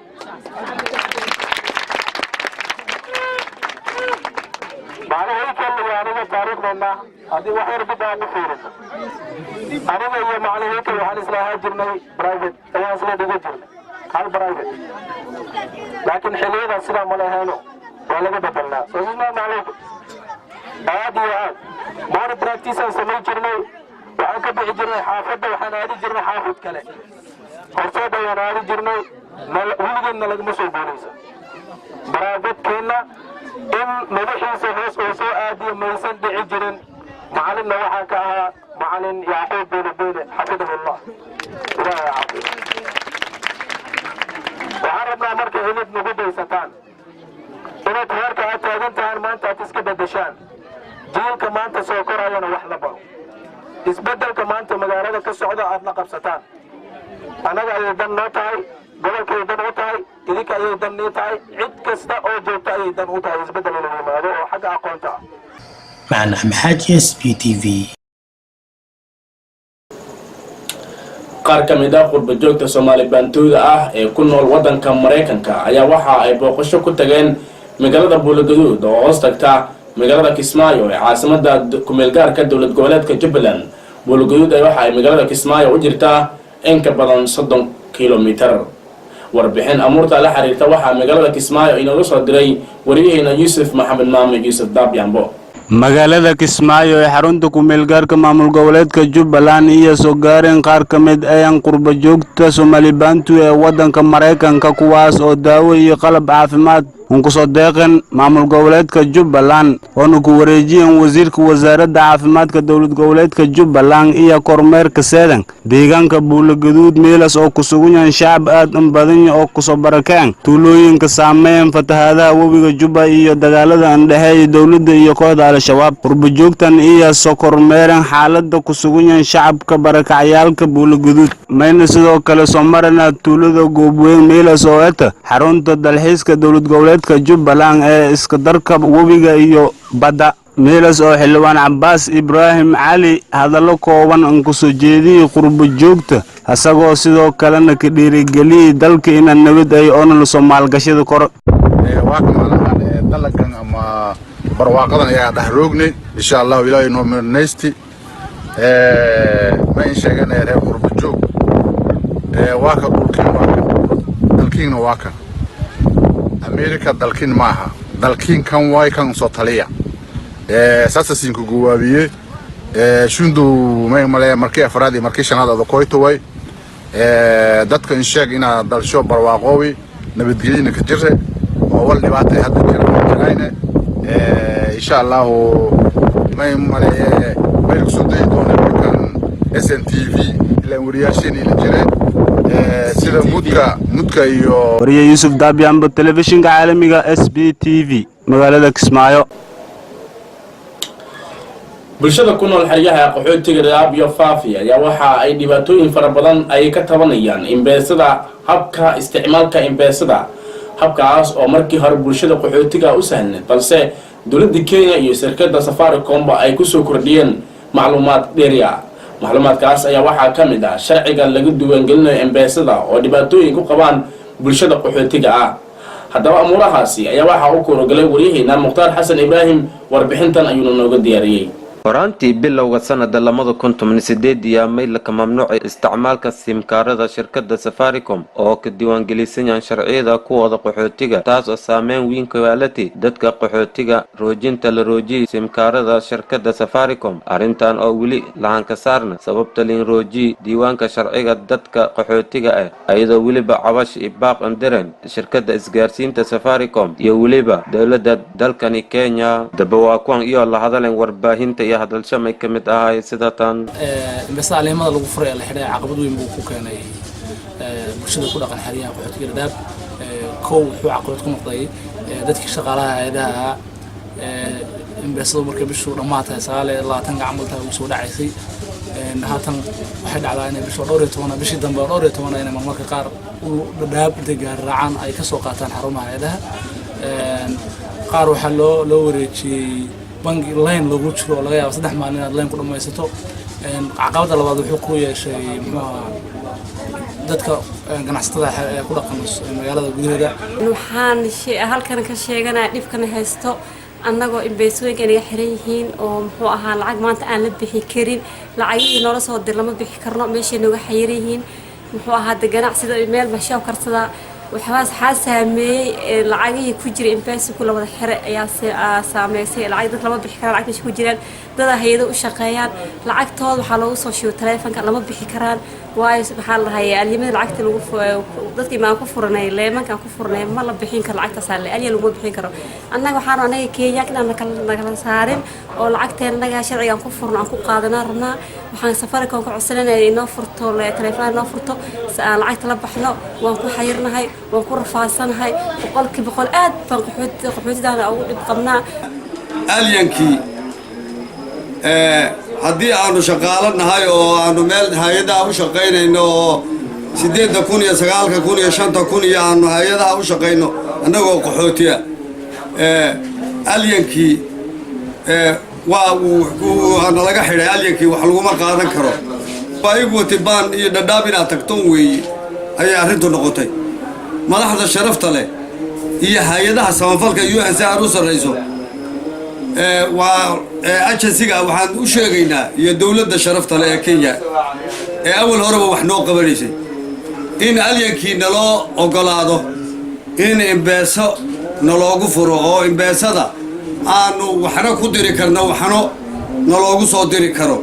macalin haykel iyo aniga taariikhdeenna haddii wax yar dib aan u fiirino aniga iyo macalin haykel waxaan isla ahaa jirnay private ayaan isla dhiga jirnay hal private laakiin xilliyadaas sidaa ma lahayno waa laga bedelnaa soo assalaamu calaykum aad iyo aad morning practice aan samayn jirnay waxaan ka bixi jirnay xaafadda waxaan aadi jirnay xaafad kale horseed ayaan aadi jirnay weligeedna lagama soo guulayso baraafadkeenna in madaxiisa hoos oo soo aadiyo maysan dhici jirin macalinna waxaa ka ahaa macalin yacquub beene beene xafidahullah ilaahay caafiyo waxaan rabnaa marka inaad nagu daysataan inaad heerka aad taagan tahaan maanta aad iska beddeshaan jiilka maanta soo korayana wax la baro isbeddelka maanta magaalada ka socda aad la qabsataan annaga ayay dan noo tahay gobolkay dan u tahay idinka ayay dan nii tahay cid kasta oo joogta ayay dan u tahay isbeddel inuu yimaado oo xagga aqoonta ah معنا محاج اس بي تي في qaar ka mid ah qurba joogta Soomaali baantooda ah ee ku nool wadanka Mareykanka ayaa waxa ay booqasho ku tageen magaalada Buulaguduud oo hoos tagta magaalada Kismaayo ee caasimadda ku meel gaarka dowlad goboleedka Jubbaland Buulaguduud waxa ay magaalada Kismaayo u jirtaa in ka badan 30 kilomitir warbixin amuurta la xiriirta waxa magaalada Kismaayo inoo soo diray wariyaheena Yusuf Maxamed Maamed Yusuf Dabyambo magaalada Kismaayo ee xarunta ku meel gaarka maamul goboleedka Jubbaland iyo soo gaareen qaar ka mid ah qurba joogta Soomaali baantu ee wadanka Mareykanka kuwaas oo daawo iyo qalab caafimaad ku soo deeqeen maamul goboleedka Jubbaland oo ku wareejiyeen wasiirka wasaaradda caafimaadka dowlad goboleedka Jubbaland iyo kormeerka seedan deegaanka Buulaguduud meelas oo ku sugan yahay shacab aad u badan oo ku soo barakeen tuulooyinka saameeyeen fatahaadaha webiga Jubba iyo dagaalada andhaxay dowladda iyo kooxda al-shabaab qurba joogtan iyo soo kormeereen xaaladda ku sugan yahay shacabka barakacayaalka Buulaguduud mayna sidoo kale soo marana tuulada Goobweyn meelas oo ah xarunta dalxiiska dowlad goboleedka Jubbaland ee iska darka webiga iyo badda meelas oo xilwaan Cabbaas Ibraahim Cali hadallo kooban ku soo jeediyay qurba joogta asagoo sidoo kalena ka dhiirigeliyay dalka in nabad ay oonal Soomaal gashada kor waa kamaalahan dalagan ama barwaaqadan ayaa dhaxroognay insha Allah ilaahay noo meernaysti ma in sheeganay reer qurba joog waa ka dalkiina waa ka America dalkin maaha dalkin kan way kan soo taliya sasa sinku guwaabiye shundu may malay markii afraad iyo markii shanaad oo koyto way dadka in sheeg ina dalsho barwaaqoowi nabadgelyo ka jirre oo wal dhibaato hadda jirayna insha Allah may malay may soo day doona kan SNTV ilaa wariyaasheen ila jireen sida mudka iyo wariye Yusuf Dabiyanba telefishinka caalamiga SBTV magaalada Kismaayo. bulshada ku nool xeryaha qaxootiga Dadaab iyo Faafi ayaa waxa ay dhibaatooyin fara badan ay ka tabanayaan imbeesada habka isticmaalka imbeesada habkaas oo markii hore bulshada qaxootiga u sahnay balse dawladda Kenya iyo shirkadda Safaricom ay ku soo kordhiyeen macluumaad dheeri ah macluumaadkaas ayaa waxa ka mid ah sharciga lagu diiwaangelinayo imbeesada oo dhibaatooyin ku qabaan bulshada qaxootiga ah haddaba amurahaasi ayaa waxa uu korogalay wariyaheena Muqtaar Xasan Ibrahim warbixintan ayuu nooga diyaariyay horaantii bilowga sanada 2018 ayaa mayl ka mamnuucay isticmaalka simkaarada shirkadda Safaricom oo ka diiwaangelisan sharciyada kuwada qaxootiga taas oo saameyn weyn ku yeelatay dadka qaxootiga roojinta la roojiyay simkaarada shirkadda Safaricom arintan oo wali laan ka saarna sababta lin rooji diiwaanka sharciga dadka qaxootiga ah ayadoo waliba cawash ibaaq andiran shirkadda isgaarsiinta Safaricom iyo waliba dawladda dalkani Kenya dabawaakuwan iyo la hadaleen warbaahinta hadal shamay kamid ahay sidatan imbeesada caleemada lagu furay la xidhay caqabad weyn buu ku keenay bulshada ku dhaqan xariyaha qaxootiga Dadaab koow wuxuu caqabad ku noqday dadkii shaqaalaha hay'adaha imbeesada markay bishu dhamaatay 29 gacmalta ugu soo dhacaysay haatan waxay dhacdaa inay bishu 12 bishii dambe 12 inay marmarka qaar u Dadaab deegaan raacaan ay ka soo qaataan xarumaha hay'adaha qaar waxa loo wareejiyay bangi line lagu jiro laga yaabo 3 maalin aad line ku dhamaysato caqabada labaad wuxuu ku yeeshay dadka ganacsatada ee ku dhaqan magaalada gudaheeda waxaan halkan ka sheeganaa dhibkan haysto annagoo imbeesooyinka inaga xiran yihiin oo muxuu ahaa lacag maanta aan la bixi karin lacagii noola soo dir lama bixi karno meeshay nooga xayiran yihiin muxuu ahaa ganacsiga meel bashaw karsada waxaa saameeyay lacagihii ku jiray imbeesiga ku labada xire ayaa saameysay lacag dad lama bixi karaan lacagta ku jiraan dad hay'ado u shaqeeyaan lacagtooda waxaa loogu soo shiyo taleefanka lama bixi karaan waayo waxaa la hayaa alyamada lacagta lagu dadkii maan ku furanay leemankan ku furanay ma la bixin karo lacagta saale alya lagu bixin karo annaga waxaan anaga Kenya nagala saarin oo lacagteena naga sharcigan ku furno aan ku qaadanaa rabnaa waxaan Safaricom ka codsanay inoo furto taleefan inoo furto aan lacagta la baxno waan ku xayirnahay waan ku rafaasanahay boqol aad baan qaxootidaana ugu dhib qabnaa alyankii haddii aanu shaqaalanahay oo aanu meel hay'adaha u shaqaynayno oo 8,000 iyo 9,000 iyo 5,000 iyo aanu hay'adaha u shaqayno annagoo qaxootiya alyankii waa nalaga xidhay alyankii wax laguma qaadan karo waa igu watibaan iyo Dadaab inaad tagtoon weeye ayay arrintu noqotay madaxda sharafta leh iyo hay'adaha samafalka UNHCR u sarreyso waa agensiga waxaan u sheegaynaa iyo dawladda sharafta leh ee Kenya awal horeba wax noo qabanaysay in alyankii naloo ogolaado in imbeeso naloogu furo oo imbeesada aanu waxna ku diri karno waxna naloogu soo diri karo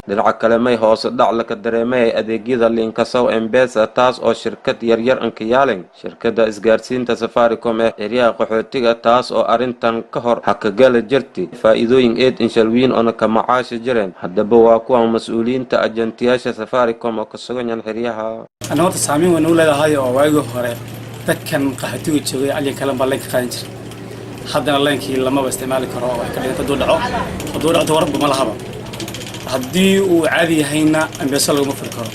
dhinaca kale may hoos dhac la ka dareemay adeegyada linkasow M-Pesa taas oo shirkad yar ka yaaleen shirkadda isgaarsiinta Safaricom ee xiriyaha qaxootiga taas oo arintan ka hor xaqgal jirtay faa'iidooyin inshalwiin oo ka macaash jireen haddaba waa kuwa mas'uuliyiinta ajantiyaasha Safaricom oo ka sugan xiriyaha anoo saameyn weyn u leedahay oo waagi hore dadkan qaxootiga joogay alyan kala balan ka qaadan jiray haddana leenkii lama isticmaali karo oo ka dhiganta duu dhaco warba ma lahaba haddii uu caadi yahayna imbeeso laguma furi karo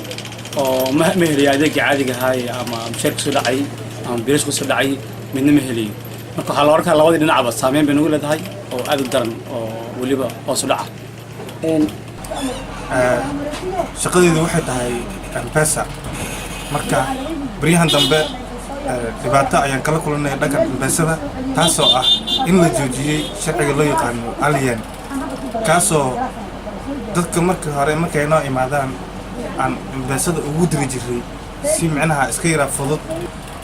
oo ma heliyo adeegga caadiga ahaa ama mushaarka soo dhacay ama biilashka soo dhacay midna ma heliyo marka waxaa la arkaa labadii dhinacba saameyn bay nagu leedahay oo aad u daran oo weliba hoos u dhaca shaqadeedu waxay tahay M-Pesa marka baryahan dambe dhibaato ayaan kala kulanay dhanka M-Pesada taasoo ah in la joojiyey sharciga loo yaqaano alien kaasoo dadka markii hore markay noo imaadaan aan imbeesada ugu diri jiray si micnaha iska yara fudud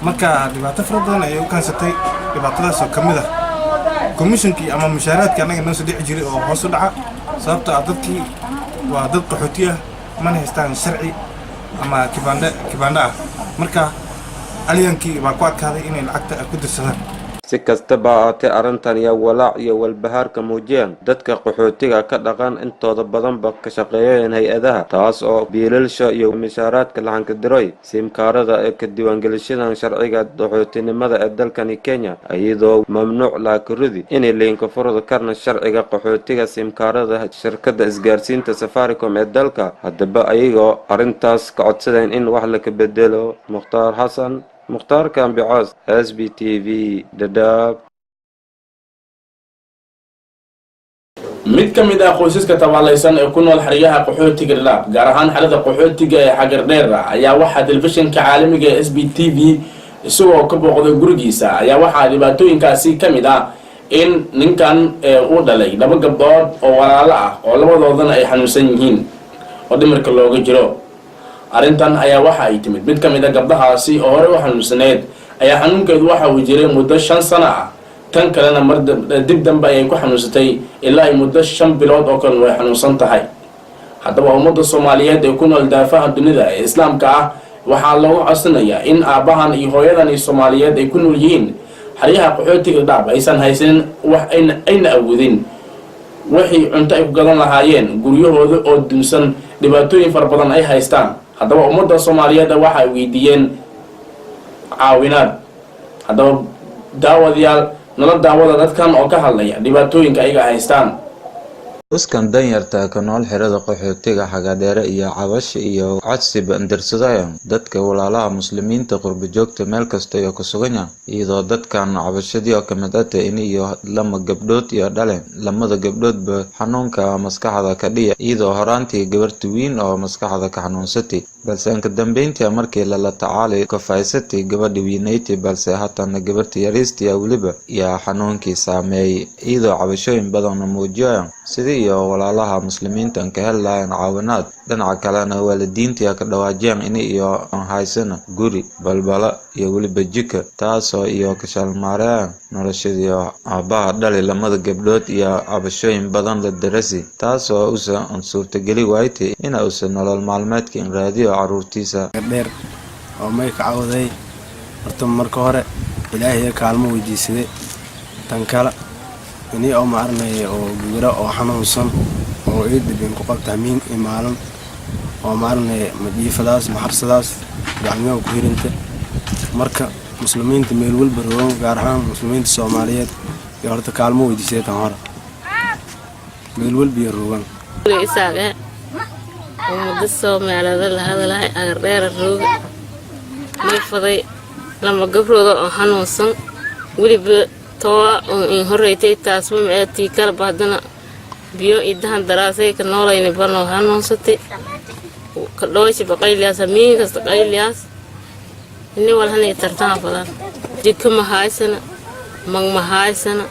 marka dhibaato fara badan ayay u kaansatay dhibaatadaasoo ka mid ah commissionkii ama mushaaraadkii annaga noo soo dhici jiray oo hoos u dhaca sababtoo ah dadkii waa dad qaxooti ah mana haystaan sharci ama kibaandhe ah marka alyankii baa ku adkaaday inay lacagta ku dirsadaan si kastaba ahaatee arrintan iyo walaac iyo walbahaarka muujiyeen dadka qaxootiga ka dhaqan intooda badanba ka shaqeeyeen hay-adaha taas oo biilalsha iyo mishaaraadka laxanka diroy simkaarada ee ka diiwaangelishadan sharciga qaxootinimada ee dalkani Kenya iyadoo mamnuuc la kuridi inay liinka furada karna sharciga qaxootiga simkaarada shirkadda isgaarsiinta Safaricom ee dalka haddaba ayagoo arrintaas ka codsadeen in wax la ka bedelo Mukhtaar Xasan Mukhtaar Kambicaas SBTV Dadaab mid ka mid ah qoysaska tabaalaysan ee ku nool xeryaha qaxootiga Dadaab gaar ahaan xerada qaxootiga ee Xagardheer ayaa waxaa telefishinka caalamiga ee SBTV isagoo ka booqday gurigiisa ayaa waxaa dhibaatooyinkaasi ka mid ah in ninkan uu dhalay laba gabdhood oo walaalo ah oo labadoodana ay xanuunsan yihiin oo dhimirka looga jiro arrintan ayaa waxa ay timid mid ka mid ah gabdhahaasi oo hore u xanuunsaneed ayaa xanuunkeedu waxa uu jiray muddo 5 sano ah tan kalena mar dib dambe ay ku xanuunsatay ilaa ay muddo 5 bilood oo kale way xanuunsan tahay haddaba ummadda Soomaaliyeed ee ku nool daafaha dunida ee islaamka ah waxaa lagu codsanayaa in aabahan iyo hooyadan Soomaaliyeed ay ku nool yihiin xeryaha qaxootiga Dadaab aysan haysan wax ayna awoodin wixii cunto ay ku gadan lahaayeen guryahooda oo dunsan dhibaatooyin fara badan ay haystaan haddaba ummadda Soomaaliyeed waxa ay weydiiyeen caawinaad haddaba daawadayaal nala daawada dadkan oo ka hadlaya dhibaatooyinka ay haystaan uskan danyarta ka nool xerada qaxootiga Xagardheer iyo cabasho iyo codsi bandirsadaya dadka walaalaha muslimiinta qurba joogta meel kasta oo ka sugan iyadoo dadkan cabashadii oo kamid ah in iyo lama gabdhood iyo dhaleen lamada gabdhoodba xanuunka maskaxda ka dhiya iyadoo horaantii gabarta weyn oo maskaxda ka xanuunsatay balse ka dambeyntii markii la tacaalay ka faaysatay gabadha weynayti balse haatan gabarta yariistii waliba iyo xanuunkii saameeyay iyadoo cabashooyin badan muujiyeen sidii iyo walaalaha muslimiinta ka helayaan caawinaad dhinaca kalena waalidiinta ka dhawaajeen in iyo haysana guri balbala iyo waliba jika taasoo iyo ka shalmaareen noloshadii aabaha dhalay lamada gabdhood iyo cabashooyin badan la darasi taasoo u suurtageli waaytay in uu nolol maalmeedka in raadiyo caruurtiisa dheer oo may ka cawday horta marka hore ilaahay kaalmo weydiisaday tan kale ini oo maarnay oo gubara oo xanuunsan oo eedbin ku qabta miin imaalan oo maarnay madiifadaas maxarsadaas gacmiga ku hirinta marka muslimiinta meel walba roon gaar ahaan muslimiinta Soomaaliyeed ee horta kaalmo weydiisay tan hore meel walba roon isaaga umada Soomaaliyeed la hadalay Xagardheer roog may faday lama gabdhood oo xanuunsan waliba toa in horreeytay taas ma meetii kala baadana biyo idahan daraasay ka noolayna bano xanuunsatay ka dhooshi baqayliyaas miin kasta qayliyaas inni walhan ay tartaan badan jidka ma haysana mag ma haysana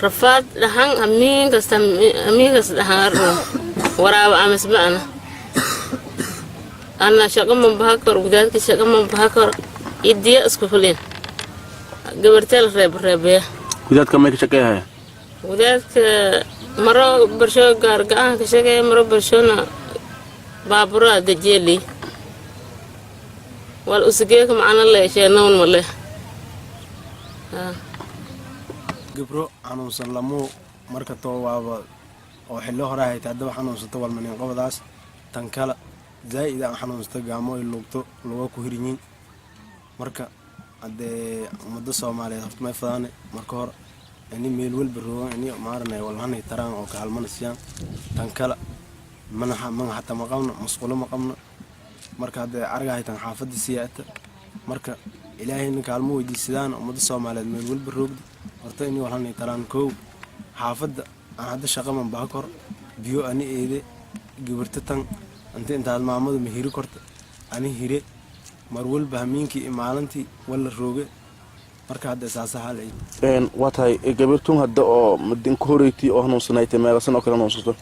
rafaad dhahan miin kasta dhahan waraaba amasbaana ana shaqo ma bahakor gudaadka shaqo ma bahakor idiya isku fulin gabarteel reebreebaya gudaadka ma ka shaqeeyaa gudaadka maro barsho gaar gacan ka shaqeeya maro barshona baabura dajeli wal usgeeka macna leeshay noon male gabro xanuunsan lamo marka too waaba oo xillo hore ay taadaba xanuunsata wal manin qabadaas tan kala zaid aan xanuunsta gaamo ay lugto luga ku hirinyin marka hadee umada Soomaaliyeed horta may fadane marka hore ani meel walba roogan ani maarnay walhanay taraan oo kaalmanayaan tan kala mana hatta ma qabno masquulo ma qabno marka hadee arga haytan xaafadda siyaata marka ilaahay in kaalmo weydiisadaan umada Soomaaliyeed meel walba roogdi horta ani walhanay taraan koow xaafadda aan hadda shaqo man baakor biyo ani eede gabarta tan intaad maamadu ma hiri korta ani hire mar walba hamiinkii maalintii wala rooge marka hadda saasa halay waa tahay gabartun hadda oo madin ku horeeytay oo xanuunsanaaytay meel sano kale xanuunsato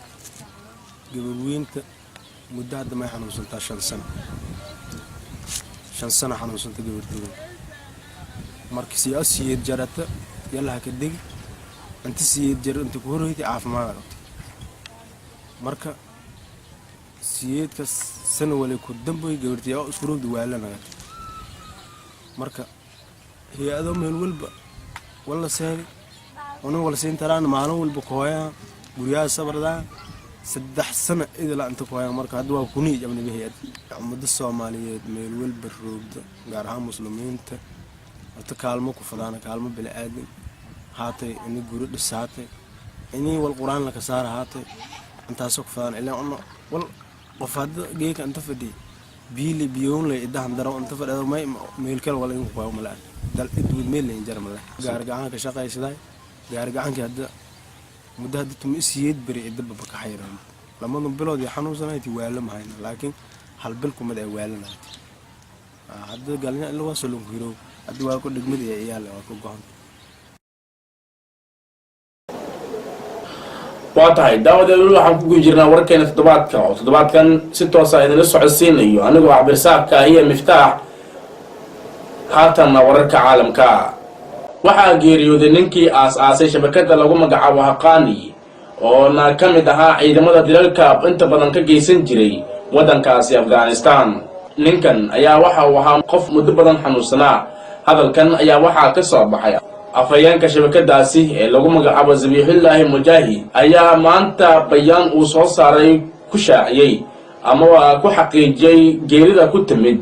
gabarweynta muddo hadda may xanuunsantaa 5 sano 5 sano xanuunsanta gabartooda markii siyaasiyad jarata yalla ka digi inta siyaasiyad jar inta ku horeeytay caafimaad marka siyeedka sano wali ku damboy gabartii oo isku roogdi waalanaga marka hay'ado meel walba wala seeri wana wala siin taraan maalin walba kooyaan guryaha sabardaan 3 sano idila inta kooyaan marka hadda waa kuni jamni bihiyad ummadda Soomaaliyeed meel walba roogda gaar ahaan muslimiinta horta kaalmo ku fadana kaalmo bil aadan haatay in guri dhisaatay in wal quraan la ka saar haatay intaas ku fadana ilaa ono wal qofad geeka inta fadhi biili biyoon la idahan daro inta fadhido meel kale wala in ku qaaw malaan dal idwid meel la jarmal gaar gacan ka shaqaysaday gaar gacanka hadda muddo hadda tumisiyad bari idaba ka xayran lama bilood ya xanuunsanayti waala mahayna laakiin hal bil kuma ay waalanayd hadda galna ila waa soo hiro hadda waa ku dhigmad iyo iyaal waa ku go'an waa tahay daawadeedu waxaan ku jirnaa warkeena toddobaadkan si toos ah idin socodsiinayo anigoo Cabdirsaaqka iyo Miftaax haatan wararka caalamka waxaa geeriyooday ninkii aas-aasay shabakada lagu magacaabo Haqani oo na kamid ahaa ciidamada dilalka inta badan ka geysan jiray wadankaasi Afghanistan ninkan ayaa waxa uu ahaa qof muddo badan xanuunsanaa hadalkan ayaa waxa ka soo baxay afayeenka shabakadaasi ee lagu magacaabo Zabiixullaahi Mujaahid ayaa maanta bayaan uu soo saaray ku shaaciyay ama waa ku xaqiijiyay geerida ku timid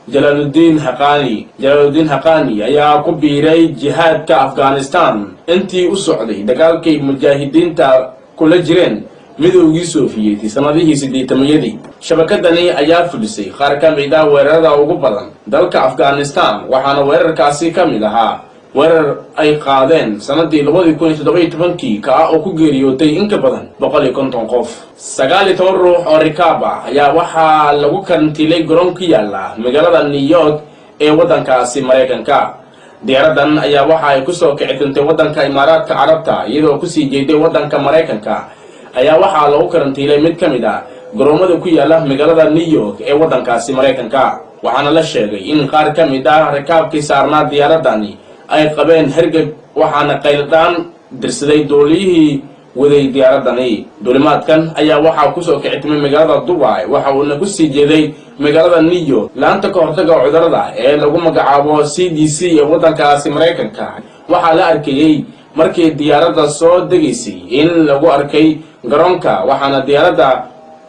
Jalaaluddin Haqani ayaa ku biiray jihaadka Afghanistan intii u socday dagaalkii mujaahidiinta kula jireen midowgii Sofiyeeti sanadihii 80-yadii shabakadani ayaa fulisay qaar ka mid ah weerarada ugu badan dalka Afghanistan waxaana weerarkaasi ka mid ahaa weerar ay qaadeen sanadii 2017 ka oo ku geeriyootay in ka badan 150 qof 19 ruux oo rikaab ah ayaa waxaa lagu karantiilay garoon ku yaala magaalada New York ee wadankaasi Mareykanka diyaaradan ayaa waxa ay ku soo kicitay wadanka Imaaraadka Carabta iyadoo ku sii jeeday wadanka Mareykanka ayaa waxaa lagu karantiilay mid ka mid ah garoomada ku yaala magaalada New York ee wadankaasi Mareykanka waxaana la sheegay in qaar ka mid ah rikaabkii saarnaa diyaaradani ay qabeen hergag waxaana qayldaan dirsaday dooliyihii waday diyaaradani dulimaadkan ayaa waxaa ku soo kicitay magaalada Dubai waxa uu ku sii jeeday magaalada New York laanta ka hortagga cudurrada ee lagu magacaabo CDC ee wadankaasi Mareykanka waxaa la arkayay markii diyaaradda soo degaysay in lagu arkay garoonka waxaana diyaaradda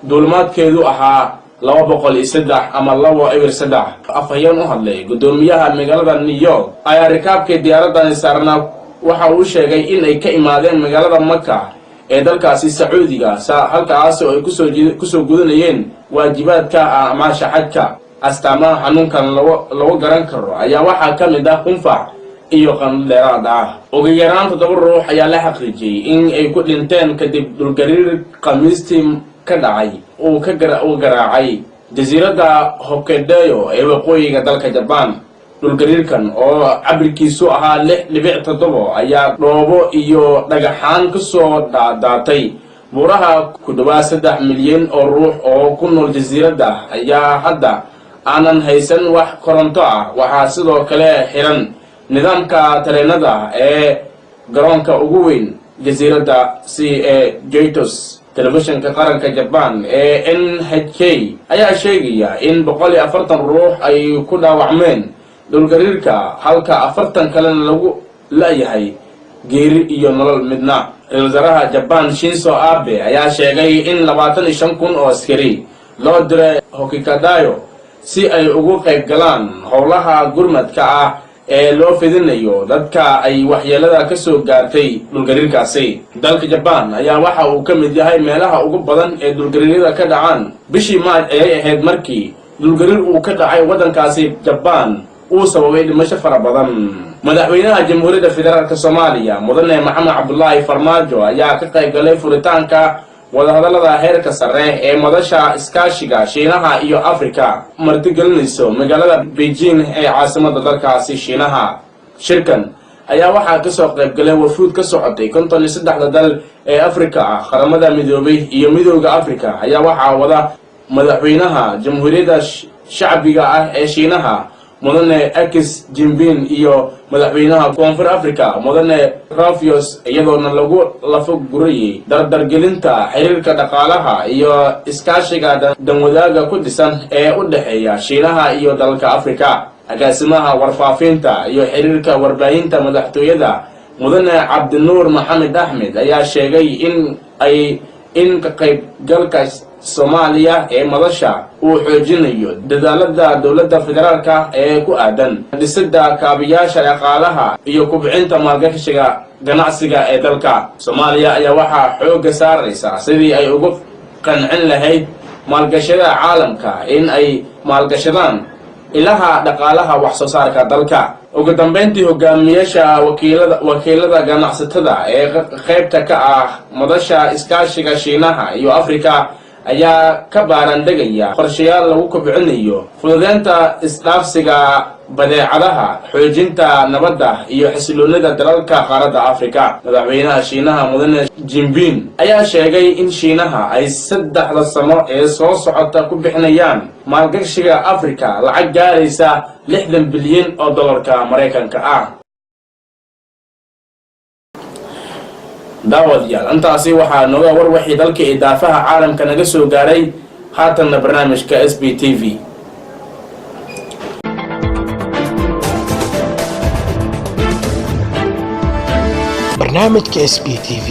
dulimaadkeedu ahaa 203 ama 203 afhayeen u hadlay gudoomiyaha magaalada New York ayaa rikaabkii diyaaradan saarnaa waxa uu sheegay in ay ka imaadeen magaalada Makka ee dalkaasi Sacuudiga halkaas oo ay ku soo gudanayeen waajibaadka amaasha xajka astaamaha xanuunkan lagu garan karo ayaa waxaa ka mid ah qunfac iyo qandheeraad ah ugu yaraan 7 ruux ayaa la xaqiijiyay in ay ku dhinteen kadib dhulgariir Khamiistii ka dhacay uu garaacay jasiiradda Hokkaido ee waqooyiga dalka Japan dhulgariirkan oo cabirkiisu ahaa 6.7 ayaa dhoobo iyo dhagaxaan ka soo daatay buuraha ku dhawaad 3 milyan oo ruux oo ku nool jasiiradda ayaa hadda aanan haysan wax koronto ah waxaa sidoo kale xiran nidaamka tareenada ee garoonka ugu weyn jasiiradda Joitos telefishinka qaranka Japan ee NHK ayaa sheegaya in 140 ruux ay ku dhaawacmeen dhulgariirka halka 40 kalena lagu laayahay geeri iyo nolol midna ra'iisul wasaaraha Japan Shinzo Abe ayaa sheegay in 25,000 oo askari loo diray Hokkaido si ay ugu qayb galaan howlaha gurmadka ah ee loo fidinayo dadka ay waxyeelada ka soo gaartay dhulgariirkaasi dalka Japan ayaa waxa uu ka mid yahay meelaha ugu badan ee dhulgariirada ka dhacaan bishii Maaj ayay ahayd markii dhulgariir uu ka dhacay wadankaasi Japan uu sababay dhimasho fara badan madaxweynaha Jamhuuriyadda Federaalka Soomaaliya Mudane Maxamed Cabdullaahi Farmaajo ayaa ka qayb galay furitaanka wadahadallada heerka sare ee madasha iskaashiga Shiinaha iyo Afrika martigelinayso magaalada Beijing ee caasimadda dalkaasi Shiinaha shirkan ayaa waxaa ka soo qayb galay wafuud ka socotay 53 dal ee Afrika ah qaramada midoobay iyo midowga Afrika ayaa waxaa wada madaxweynaha Jamhuuriyadda Shacbiga ah ee Shiinaha Mudane X Jinping iyo madaxweynaha Koonfur Afrika Mudane Rafios iyadoona lagu lafo guriyay dardargelinta xiriirka dhaqaalaha iyo iskaashiga danwadaaga ku dhisan ee u dhaxeeya Shiinaha iyo dalka Afrika agaasimaha warfaafinta iyo xiriirka warbaahinta madaxtooyada mudane cabdinuur maxamed axmed ayaa sheegay in ka qaybgalka Soomaaliya ee madasha uu xoojinayo dadaalada dowladda federaalka ee ku aadan dhisidda kaabayaasha dhaqaalaha iyo kubcinta maalgashiga ganacsiga ee dalka. Soomaaliya ayaa waxaa xoogga saaraysa sidii ay ugu qancin lahayd maalgashada caalamka in ay maalgashadaan ilaha dhaqaalaha wax soo saarka dalka. ugu dambeyntii hogaamiyaasha wakiilada ganacsatada ee qaybta ka ah madasha iskaashiga Shiinaha iyo Afrika ayaa ka baarandegaya qorshayaal lagu kobcinayo fududeynta isdhaafsiga badeecadaha, xoojinta nabadda iyo xasiloonida dalalka qaaradda Afrika. Madaxweynaha Shiinaha mudane Jinping ayaa sheegay in Shiinaha ay 3 sano ee soo socota ku bixinayaan maalgashiga Afrika lacag gaaraysa $60 bilyan oo dollarka Mareykanka ah. daawadayaal intaasi waxaa nooga war wixii dalka idaafaha caalamka naga soo gaaray haatanna barnaamijka SBTV. barnaamijka SBTV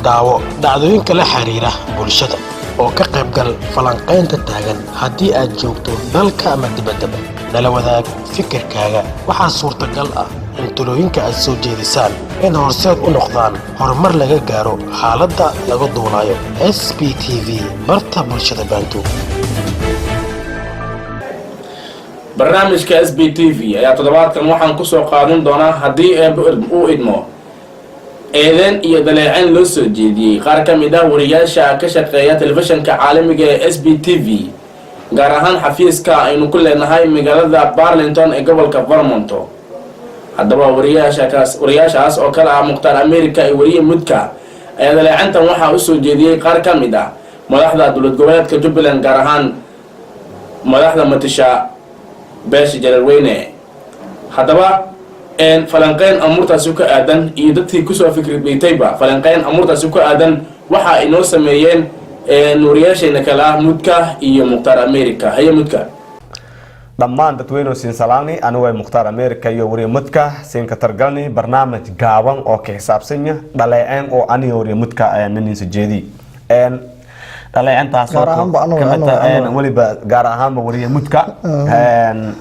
daawo dhacdooyinka la xiriira bulshada oo ka qaybgal falanqaynta taagan haddii aad joogto dalka ama dibaddaba nala wadaag fikirkaaga. waxaa suurtagal ah in talooyinka aad soo jeedisaan in horseed u noqdaan horumar laga gaaro xaaladda laga duulayo. SBTV barta bulshada Bantu. barnaamijka SBTV ayaa toddobaadkan waxaan ku soo qaadan doonaa haddii uu idmo eedan iyo daleecin loo soo jeediyey qaar ka mid ah wariyaasha ka shaqeeya telefishinka caalamiga ee SBTV, gaar ahaan xafiiska aynu ku leenahay magaalada Burlington ee gobolka Vermont. haddaba wariyaashaas oo kala ah Mukhtaar America iyo wariye Mudka ayaa daleecintan waxaa u soo jeediyey qaar ka mid ah madaxda dowlad goboleedka Jubbaland, gaar ahaan madaxda matasha beesha Jalalweyne. haddaba falanqeyn amurtaasi ku aadan iyo dadkii kusoo fikradaytayba falanqeyn amurtaasi ku aadan waxa ay noo sameeyeen wariyaasheena kala ah Mudka iyo Mukhtaar America. haye Mudka. dhammaan dadweynuhu siin salaani anigu waa Mukhtaar America iyo wariye Mudka siin ka targalni barnaamij gaaban oo ka xisaabsan dhaleecin oo aniga wariye Mudka nin soo jeedi dhaleecintaas waliba gaar ahaan wariye Mudka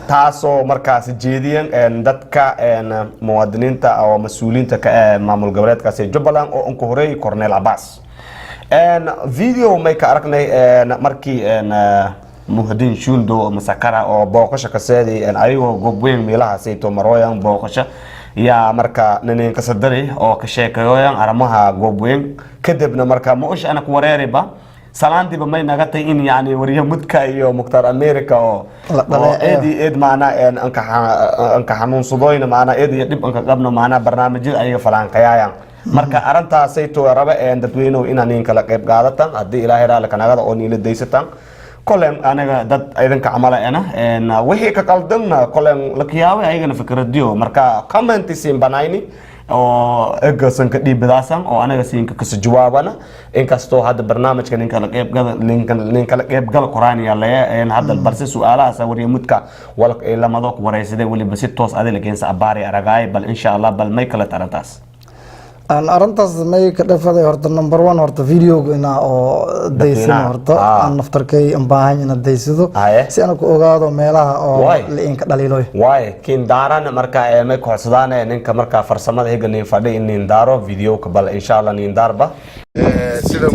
taasoo markaas jeediyeen dadka muwaadiniinta oo mas'uuliyiinta ka maamul goboleedkaas Jubbaland oo ugu horeeyay Cornel Abbas video may ka aragnay markii muhadin shuldo masakara oo booqasho ka saadi ayagoo goobweyn meelaha sayto marooyan booqasho yaa marka nineen ka sadari oo ka sheekayoyan arrimaha goobweyn kadibna marka ma ush ana ku wareeriba salaantiba may naga tay in yani wariye Mudka iyo Mukhtaar America oo eed maana anka xanuunsadooyna maana eed iyo dib anka qabno maana barnaamijyada ayaga falanqayaan. marka arintaas sayto raba dadweynuhu inaan kala qayb qaadatan haddii Ilaahay raali ka nagada oo niila daysatan kolen anaga dad aydanka camalaena wixii ka qaldanna kolen la kiyaabay ayagana fikradiyo marka comment siin banayni oo egasan ka dhiibadaasan oo anaga siin ka jawaabana inkastoo hadda barnaamijka ninka la qaybgal qoraaniya leeyahay hadda balse su'aalahaas wariye Mudka wal lamado ku wareysaday waliba si toos adil keensa abaari aragay bal insha Allah bal may kala tarantaas aan arintaas may ka dhafaday horta number 1 horta video-ga oo deysano horta aan naftarkay aan baahan ina deysado si aan ku ogaado meelaha oo leen ka dhaliilooy way kin daaran marka may ku xusdaan ninka marka farsamada higanin fadhi in daaro video-ka bal insha Allah nin darba sida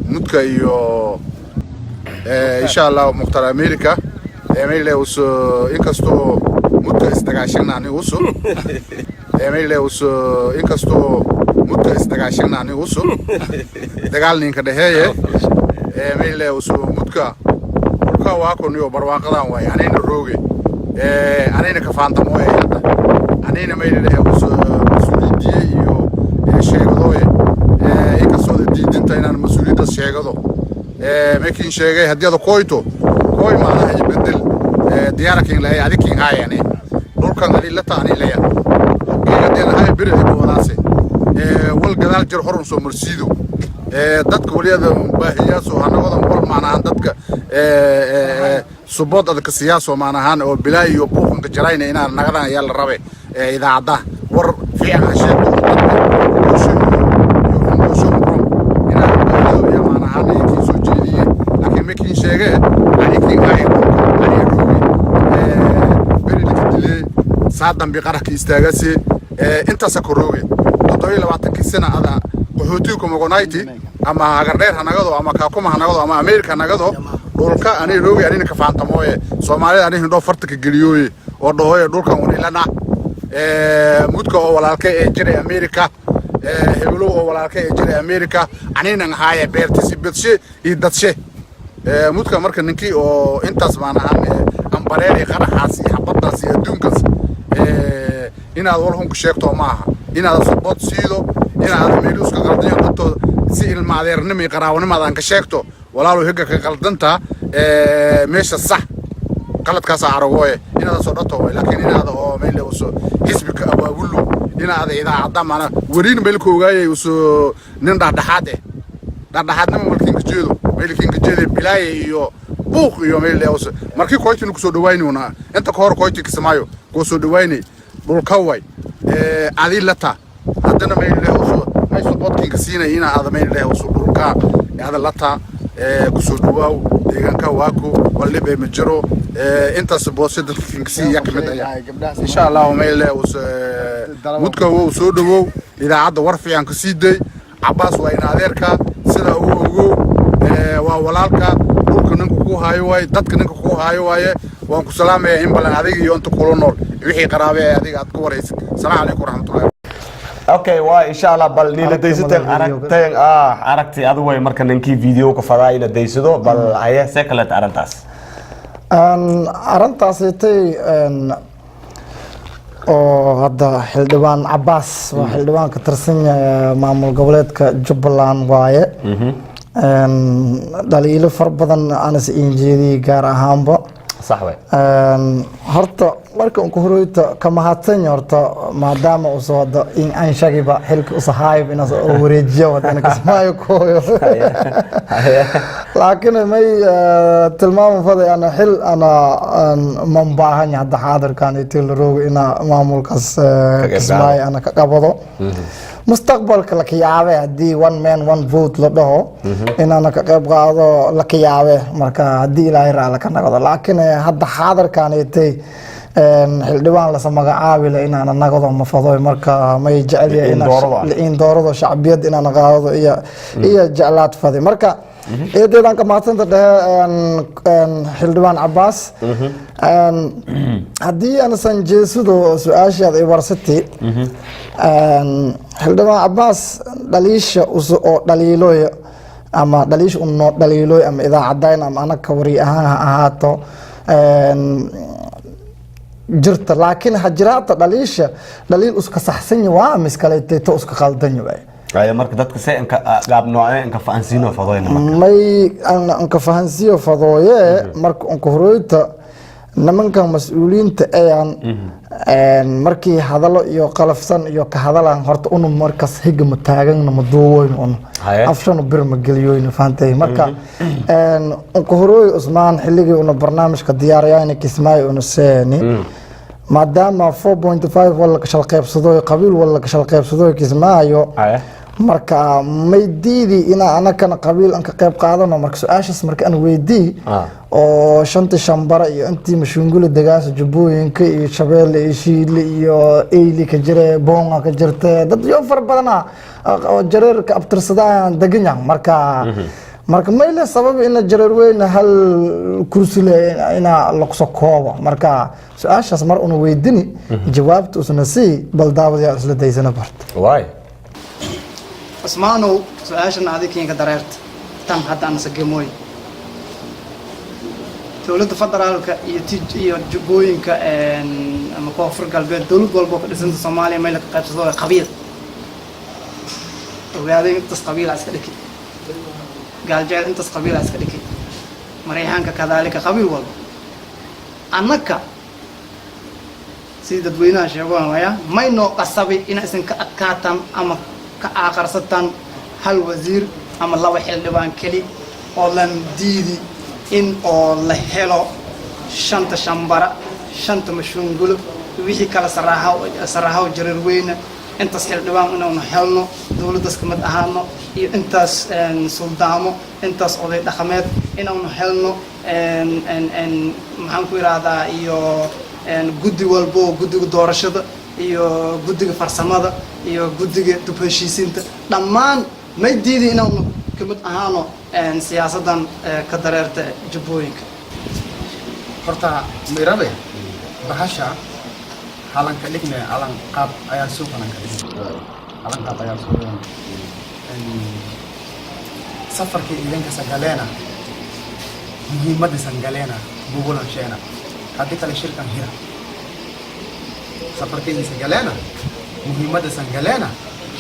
Mudka iyo insha Allah Mukhtaar America meelay uso inkastoo Mudka istagaashanani uso meelay uso inkastoo Mudka istagaashanani uso dagaal ninka dhaheeye meelay uso Mudka ka waa ku niyo barwaaqadan way anayna rooge anayna ka faantamo anayna meelay uso mas'uuliyadii iyo sheegado inkastoo diidinta inaan mas'uuliyadda sheegado makin sheegay haddii aad koyto koy maana ay bedel diyaarkin la ay adikin haayane dhulkan ali la taani leeyahay geedana hay bir ay wadaasay wal gadaal jir horun soo marsiido dadka waliyada baahiyaas oo anagoodan wal maana dadka subood adka siyaasoo maan ahaan oo bilaa iyo buuqanka jarayna inaan nagadan ayaa la rabay idaacada war fiican ha sheegto maan ahaan ay soo jeediyeen laakiin ma kiin sheegee aniga ay beri saadan bi qaraka istaagasi intaas ka rooge 27 sano ada qaxootiga kuma gonayti ama hagardheer hanagado ama kaakuma hanagado ama America hanagado dhulka ani rooge ani ka faantamooye Soomaalida ani hindoo farta ka geliyooye oo dhooyo dhulkan wanilana mudka oo walaalkay ee jiray America hebelo oo walaalkay ee jiray America anina haaye beertisi bidshe iyo dadshe mudka marka ninkii oo intaas baan ahaan ambareeri qaraxaas iyo xabadaas iyo adduunkaas inaad walhun ku sheegto maaha inaad sabot siido inaad meelus ka qaldan dadto si ilma adeernimo qaraawanimada ka sheegto walaalo higa ka qaldanta meesha sax qaladkaas aragooye inaad soo dhato laakiin inaad oo meel uso xisbiga abaabulu inaad idaacada maana wariin meel ku ogaayay uso nin dhaxaadnimo markii ka jeedo meelkiin ka jeeday bilaay iyo buuq iyo meel uso markii kooxdu ku soo dhawaynayna inta ka hor kooxdu kismaayo ku soo dhawaynay dhulka way adilata hadana meel uso ay sabotkiin siinay inaad meel uso dhulka adilata ku soo dhawaaw deegaanka waako walba ma jiro inta saboosid dadkiin yaa kamid ah insha Allah meel uso mudka uu soo dhawow idaacada war fiican ka siiday Abbas waa in adeerka sida uu waa walaalka dhulka ninka ku haayo way dadka ninka ku haayo way waan ku salaamay in balan adiga iyo inta kula nool wixii qaraabe adiga aad ku wareysid salaamu alaykum warahmatullahi okay waa insha Allah bal niila daysateen aragtay adu way marka ninkii video ka fadaa ina daysado bal ayaa secret arintaas arintaasitay oo hadda xildhibaan Abbas waa xildhibaan ka tirsan maamul goboleedka Jubbaland waaye dhaliilo far badan aan is injeediyay gaar ahaanba صح way horta marka uu horeyta kama hadsan horta maadaama uu soo wado in aan shagiba xilka u sahaayb in oo wareejiyo wadana kasmaayo kooyo laakiin may tilmaamo faday ana xil ana man baahan hadda xaadirkan intii la roogo ina maamulkaas kasmaayo ana ka qabado mustaqbalka la kiyaabe hadii one man one vote la dhaho inaan ka qayb qaado la kiyaabe marka hadii ilaahay raala ka nagado laakiin hadda xaadirkan intay xildhibaan la samagacaabi la inaan nagado ma fado marka may jecel in doorado shacbiyad inaan qaado iyo jeclaad fadi marka eedeedan ka maatanta xildhibaan Abbas hadii aan san jeesudo su'aashaad ay warsatay xildhibaan Abbas dhaliisha oo dhaliilooyo ama dhaliish uu dhaliilooyo ama idaacadayn ama anaka wari ahaan ahaato jirta laakiin hajiraata dhaliisha dhaliil uska saxsan waa miskaleeto uska qaldan yahay marka dadka say inka qaab nooceen inka fahansiino fadooyna may anka fahansiyo fadooye marka anka horeyta nimanka mas'uuliyiinta markii hadalo iyo qalafsan iyo ka hadalaan horta unu markas higa ma taagan ma duuwoyn unu afshan bir ma geliyoyn faantay marka anka horey Usmaan xilligii uu barnaamijka diyaariyay Kismaayo uu seeni maadaama 4.5 wala ka shal qaybsado qabiil wala ka shal qaybsado Kismaayo marka may diidi ina anakana qabiil an ka qayb qaadano marka su'aashaas marka aan weydii oo shanta shambara iyo intii mashungul dagaas Jubbooyinka iyo Shabeelle iyo Shiile iyo Eeyli ka jira boonga ka jirta dad yo far badana oo jareer ka abtirsadaan daganya marka mayle sabab in jareer weyn hal kursi ina la soo koobo marka su'aashaas mar uu weydini jawaabtu usna si bal daawada isla daysana bart waay Usmaano su'aashan adiga ka dareerta tan hadda aan sageemoy dawladda federaalka iyo Jubbooyinka ama koonfur galbeed dawlad walba ka dhisan Soomaaliya meel ka qaybsado qabiil ogaadeen inta qabiil iska dhigay gaaljeed inta qabiil iska dhigay mareyhanka kadaalika qabiil walba annaka sida dadweynaha sheegaan waya mayno qasabi in aysan ka adkaataan ama ka aqarsatan hal wasiir ama laba xildhibaan kali oo lan diidi in oo la helo shanta shambara shanta mashruungulo wixii kala saraahaw jareer weyne intaas xildhibaan inaanu helno dowladdaas ka mid ahaano iyo intaas suldaamo intaas oday dhaqameed inaanu helno maxaan ku yidhaahdaa iyo guddi walbo guddiga doorashada iyo guddiga farsamada iyo guddiga dib heshiisiinta dhammaan may diidi inaanu ka mid ahaano siyaasaddan ka dareerta jubbooyinka horta mirabe bahasha halanka dhigne alan qaab ayaa soo qalanka alan qaab ayaa soo safarkii idanka sagaleena muhiimadda sangaleena bubulan sheena haddii kale shirkan hira safarkii sagaleena muhiimadda sangaleena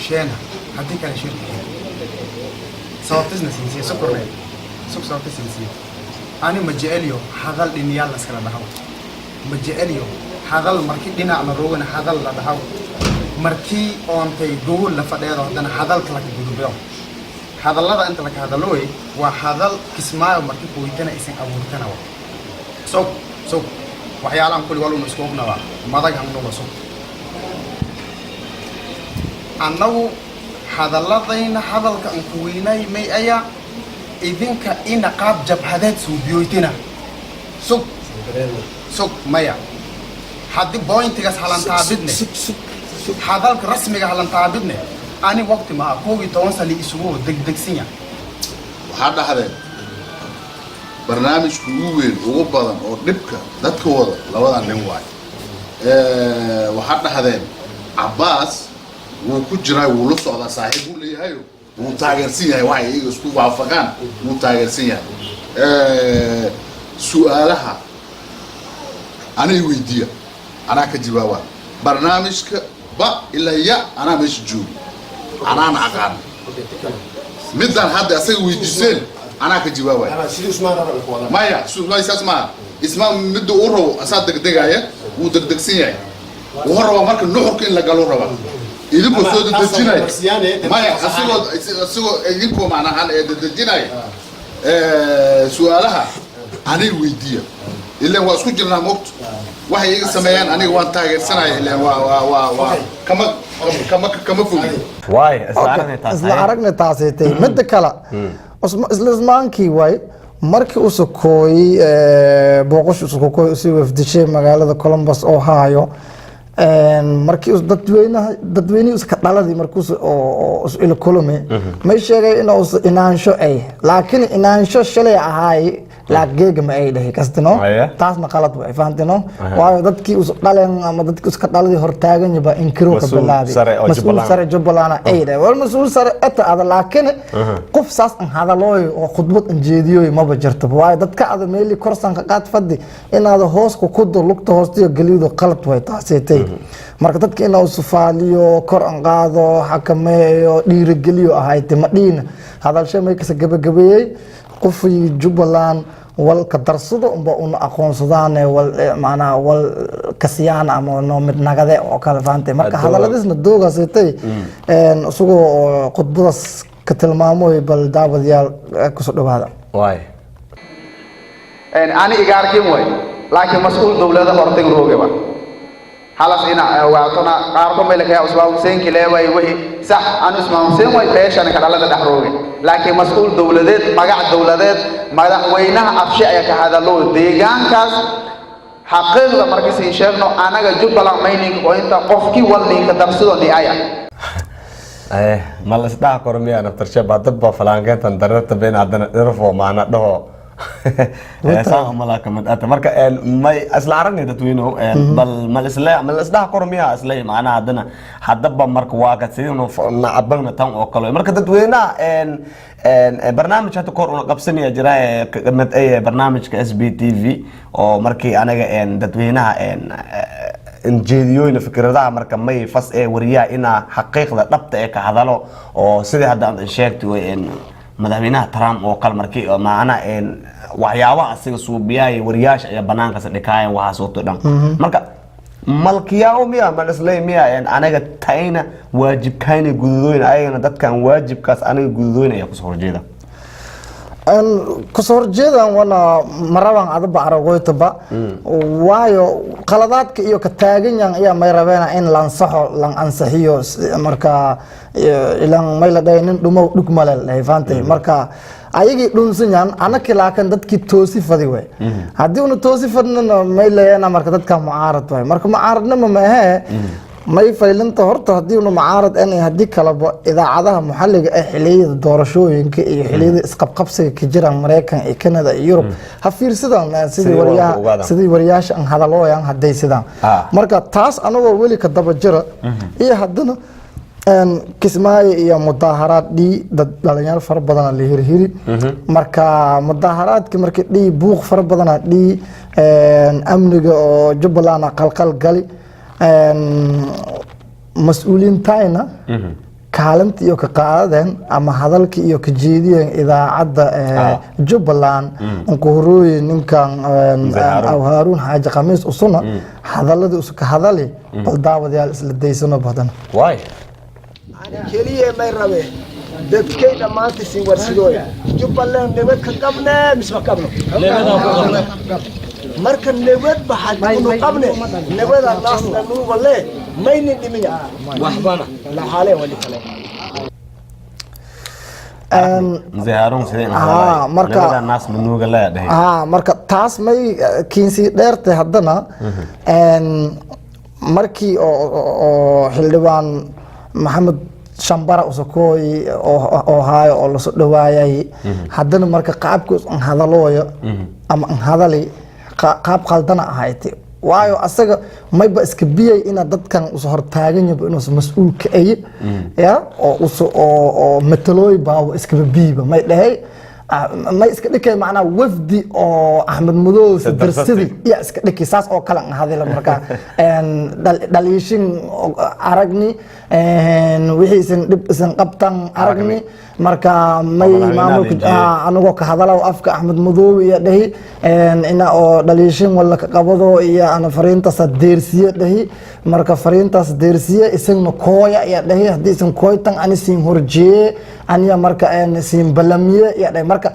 sheena haddii kale shirkan hira sababtisna sinsiya sokorne sababtis sinsiya ani ma jecelyo hadal dhiniyal la iskala dhaho ma jecelyo hadal markii dhinac la roogana hadal la dhaho markii oontay gogol la fadheedo haddana hadalka laga gudubyo hadallada inta laga hadalooy waa hadal kismaayo markii kuweytana isan abuurtana wa so waxyaalahan kulli waluna isku ognaba madag hannuga so annagu hadalladayna hadalka aan kuweynay may ayaa idinka ina qaab jabhadeed suubiyoytina sug maya haddii bointigaas halantaabidne hadalka rasmiga halantaabidne ani waqti maa 11 sali isugu degdegsinya waxaa dhahdeen barnaamijku ugu weyn ugu badan oo dhibka dadka wada labadan nin waay waxaa dhahdeen Cabbaas wuu ku jiray wuu la socdaa saaxiib uu leeyahay wuu taageersan yahay waxay iyaga isku waafaqaan wuu taageersan yahay su'aalaha أنا ويديا أنا كجوابا برنامجك با إلا يا أنا مش جوب أنا عقان مثل هذا أسوي ويديسين أنا كجوابا ما يا شو ما يسمع اسمه مدو أورو أصدق دقايا ودق سيني وهرب مرك النحر كين لقالوا ربا إذا بصوت الدجناي ما يا أسوي ينكو معنا هلا الدجناي سؤالها أنا ويديا إلا هو أسكت جرنا موت واحد يسمعين أنا وان تاجر سنة إلا كم فوق واي أسلعرقنا تعسيتي مدة كلا إسلامانكي واي markii uu sokooy booqash uu sokooy si wafdishay magaalada Columbus Ohio markii uu dadweynaha iska dhaladii markuu oo ila kulmay ma sheegay inuu inaansho ay laakiin inaansho shalay ahaay laageega ma ay dhahay kastino taasna qalad way faantino waayo dadkii uu dhaleen ama dadkii iska dhaladii hortaagan yaba inkiro ka bilaabay mas'uul sare Jubbaland ay dhahay wal mas'uul sare ata ada laakiin qof saas an hadalooy oo khudbad an jeediyo ma bajarto waayo dadka ada meeli korsan ka qaad fadhi inaad hoos ku kudo lugta hoostiyo galiido qalad way taasaytay marka dadka inuu sufaaliyo kor an qaado xakameeyo dhiirigeliyo ahayd ma dhiin hadal shay may ka gabagabeeyay qofii Jubbaland wal ka darsado umba una aqoonsadaan wal macna wal kasiyaan ama no mid nagade oo kala faantay marka hadaladiisna doogaasay isugu khudbadaas ka tilmaamoy bal daawadayaal ku soo dhawaada waay ani igaarkin way laakiin mas'uul dawladda hortay roogaba halas ina waatona qaarko meel ka usbaa Hussein kileeway wixii sax aan usmaa Hussein way beeshan ka dhalada dhaxrooge laakiin mas'uul dawladeed magac dawladeed madaxweynaha afshay ay ka hadalo deegaankaas xaqiiqda markii si sheegno anaga Jubbaland mining oo inta qofkii walnin ka darsado ni aya mal isdaa kormiya naftar shabab dabba falaangeetan dararta been adana irfo maana dhaho ساهم ملاك من أنت مركا ما أصل عرني تتوينه بل ما الإسلام ما الإسلام كرميها إسلام معنا عندنا حدبا مرك واقع سينو نعبرنا تام وقالوا مركا تتوينه برنامج هذا كور قبسني أجراء كمت أي برنامج كإس بي تي في أو مركي أنا تتوينه إن جديوين فكرة ده مركا ما يفس وريا إنا حقيقة ربط كهذا له أو سيد هذا الشيء توين madaxweynaha Trump oo kal markii maana waxyaabaha asiga suubiyay wariyaasha ay banaanka sadhikaayeen waxa soo todhan marka malkiyaa miya ma islaamiya anaga tayna waajibkayna gududooyin ayna dadkan waajibkaas anaga gududooyin ay ku soo horjeeda kasoo horjeedan wana maraban adaba aragoytaba waayo qaladaadka iyo ka taaganyan ayaa may rabeena in lansaxo lan ansaxiyo marka ilan may la dhahay nin dhumo dhugmalel faantay marka ayagii dhunsanyan anaki laakan dadkii toosi fadi way haddii una toosi fadnana may leeyana marka dadka mucaarad way marka mucaaradnima ma ahee may faylinta horta haddii una mucaarad an haddii kaleba idaacadaha maxalliga ee xiliyada doorashooyinka iyo xiliyada isqabqabsiga ka jiraan Mareykan iyo Canada iyo Yurub ha fiirsadaan sidii wariyaasha aan hadalooyaan hadday sidaan marka taas anagoo weli ka daba jira iyo haddana kismaayo iyo mudaaharaad dad dhalinyaro fara badan la hirhiri marka mudaaharaadka markii buuq fara badan amniga oo Jubbaland qalqal gali mas-uuliyiintayna kaalinta iyo ka qaadadeen ama hadalka iyo ka jeediyeen idaacadda Jubbaland ku horooyay ninkan Haaruun Xaaji Khamiis usuna hadalada usu ka hadalay bal daawadayaal isla daysano badan keliya may rabeen dadkayna maanta sii warsidooya Jubbaland nabad ka qabnaa misma qabno marka nabad baxad inu qabne nabada naasna nuuga le mayna dhimiya waxbana la xaale wali kale Harun sideen marka nabada naas nuuga le dhahay marka taas may kiinsi dheertay haddana markii oo xildhibaan Maxamed Shambara usakooy oo haayo oo la soo dhawaayay haddana marka qaabkiis aan hadalooyo ama aan hadalay qaab qaldana ahayd waayo asaga mayba iska biyay ina dadkan us hortaagan yahay inuu mas'uul ka ay oo matalooy baa iska biiba may dhahay may iska dhikay macnaa wafdi oo Axmed Madow darsidi ya iska dhikay saas oo kala hadal marka dhaliishin aragni wixii dib isan qabtan aragni marka may maamulka anagoo ka hadalaw afka Axmed Madow iyo dhahi ina oo dhaliishin wala ka qabado iyo ana fariintaas deersiye dhahi marka fariintaas deersiye isagna kooya iyo dhahi hadii isan kooytan ani siin horjee aniya marka siin balamiye iyo dhahi marka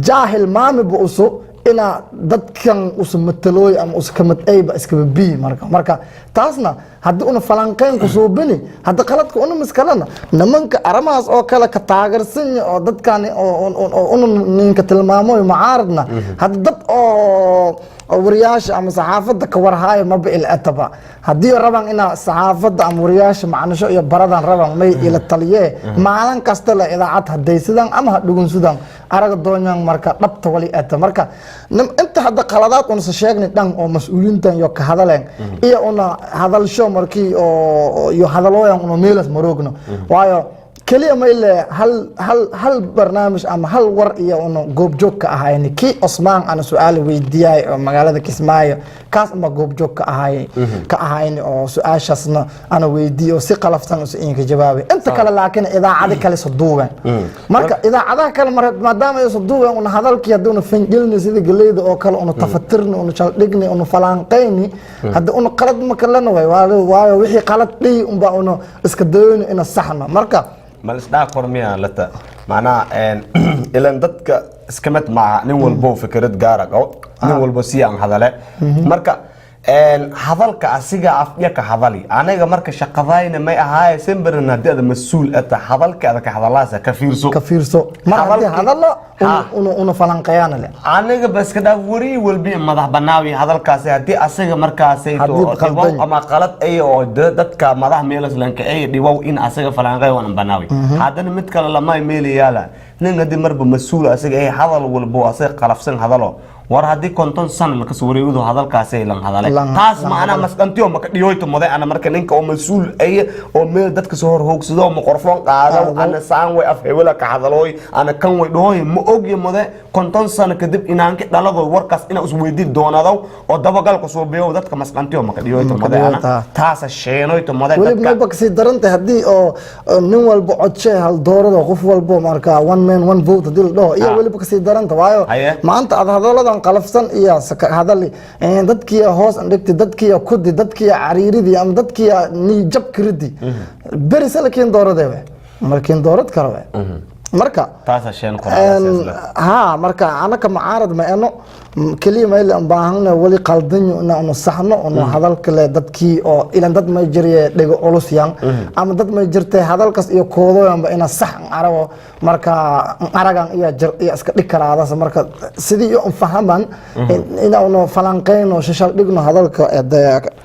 jaahil maami bu usu ina dadkan usu matalooy ama usu kamad ayba iska bi marka taasna haddii una falanqeyn ku soo bini hadda qaladka una miskalana nimanka aramaas oo kale ka taageersan oo dadkan oo ninka tilmaamo mucaaradna hadda dad oo wariyaasha ama saxaafadda ka warhaayo ma bil ataba haddii rabaan ina saxaafadda ama wariyaasha macnasho iyo baradan rabaan may ila taliye maalin kasta la idaacad haday sidaan ama dhugun sidaan araga doonyan marka dhabta wali ata marka inta hadda qaladaad una sheegni dhan oo mas'uuliyiintan iyo ka hadaleen iyo una hadalsho markii oo iyo hadalooyan una meelas maroogno waayo kaliya ma ilaa hal barnaamij ama hal war iyo una goobjoog ka ahayn ki Osmaan ana su'aal weydiiyay oo magaalada Kismaayo kaas ma goobjoog ka ahayn oo su'aashaasna ana weydiiyo si qalafsan oo in ka jawaabay inta kale laakiin idaacada kale soo duuban marka idaacadaha kale maadaama ay soo duuban una hadalkii haduna fanjilni sida galeyda oo kale una tafatirni una chaldhigni una falanqeyni hadda una qalad ma kalena waayo wixii qalad dhii umba una iska dayno ina saxna marka mal isdhaa kormiya lata macnaa ilan dadka iska mid maaha nin walbo fikrad gaara qabo nin walbo si aan hadale marka hadalka asiga afya ka hadali anaga marka shaqadayna may ahaay simbaran hadii mas'uul ata hadalka ka hadalaasa ka fiirso marka hadallo una falanqayaan le anaga bas ka dhaaf wari walbi madax banaawi hadalkaasi hadii asiga markaasay to ama qalad ay oo dadka madax meelas lanka ay dhibow in asiga falanqay wan banaawi hadana mid kale lama meelayaala nin hadii marba mas'uul asiga ay hadal walbo asiga qalafsan hadalo war hadii konton san la ka soo wareeyo hadalkaasi ay lan hadalay taas ma ana masqantiyo ma ka dhiyooyto moday ana marka ninka oo mas'uul ay oo meel dadka soo hor hoogsado mikrofon qaado ana saan way af hebela ka hadalooy ana kan way dhooy ma ogi moday konton san kadib inaanka dhalado warkaas ina us weydii doonado oo dabagal ku soo beeyo dadka masqantiyo ma ka dhiyooyto moday ana taas sheenoyto moday dadka wali ma si daranta hadii oo nin walba codshey hal doorado qof walba marka one man one vote dil dhoo iyo wali ba si daranta waayo maanta ad hadalada qalafsan iyo hadali dadkii hoos dhigtay dadkii kudi dadkii cariiridii ama dadkii ni jab kiridi beri salakiin dooradeewe markiin doorad karawe marka taas asheen quraada ha marka anaka macaarad ma eno kaliya ma ilaa baahna wali qaldanyo inaan saxno oo hadalka le dadkii oo ilan dad ma jirye dhigo culus yan ama dad ma jirtay hadalkas iyo koodooyanba ina sax arabo marka aragan iyo iska dhikaraada marka sidii oo fahaman inaanu falanqeyno shashal dhigno hadalka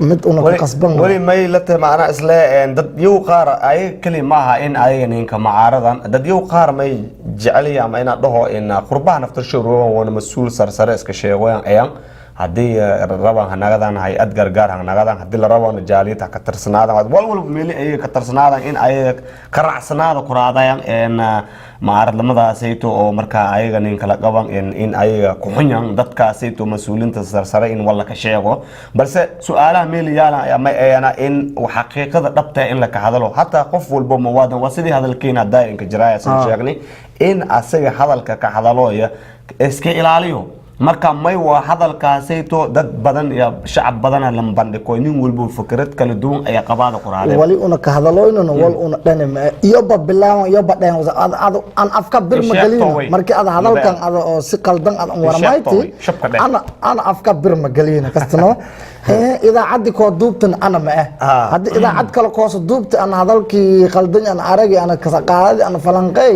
mid uu ka qasban wali may la taamaana isla dad yow qaar ay kaliya maaha in ay ninka macaaradan dad yow qaar may jeceliya ama ina dhaho in qurbaha naftar showroon wana mas'uul sarsare iska sheegoyan ayaan hadii rabaan hanagadan hay-ad gargaar hanagadan hadii la rabo jaaliyada ka tirsanaadaan walwal meeli ay ka tirsanaadaan in ay ka raacsanaado quraadayaan maaradlamadaasayto oo marka ayaga nin kala qaban in ayaga ku xunyan dadkaasayto mas'uulinta sarsare in wala ka sheego balse su'aalaha meeli yaala ama ayana in xaqiiqada dhabta in la ka hadalo hatta qof walba mawaadan waa sidii hadalkeena daa'inka jiraaya soo sheegnay in asaga hadalka ka hadalooya iska ilaaliyo marka may waa hadalkaasayto dad badan iyo shacab badan la bandhiko nin walba fikrad kala duwan ay qabaada quraade wali una ka hadalooyno wal una dhanama iyo bilaawan iyo badhan aan afka bir magalina markii aad hadalkan aad oo si qaldan aad warmayti ana afka bir magalina kastano idaacadi ko duubtan ana ma hadii idaacad kale ko soo duubta ana hadalkii qaldan ana aragi ana ka qaadi ana falanqay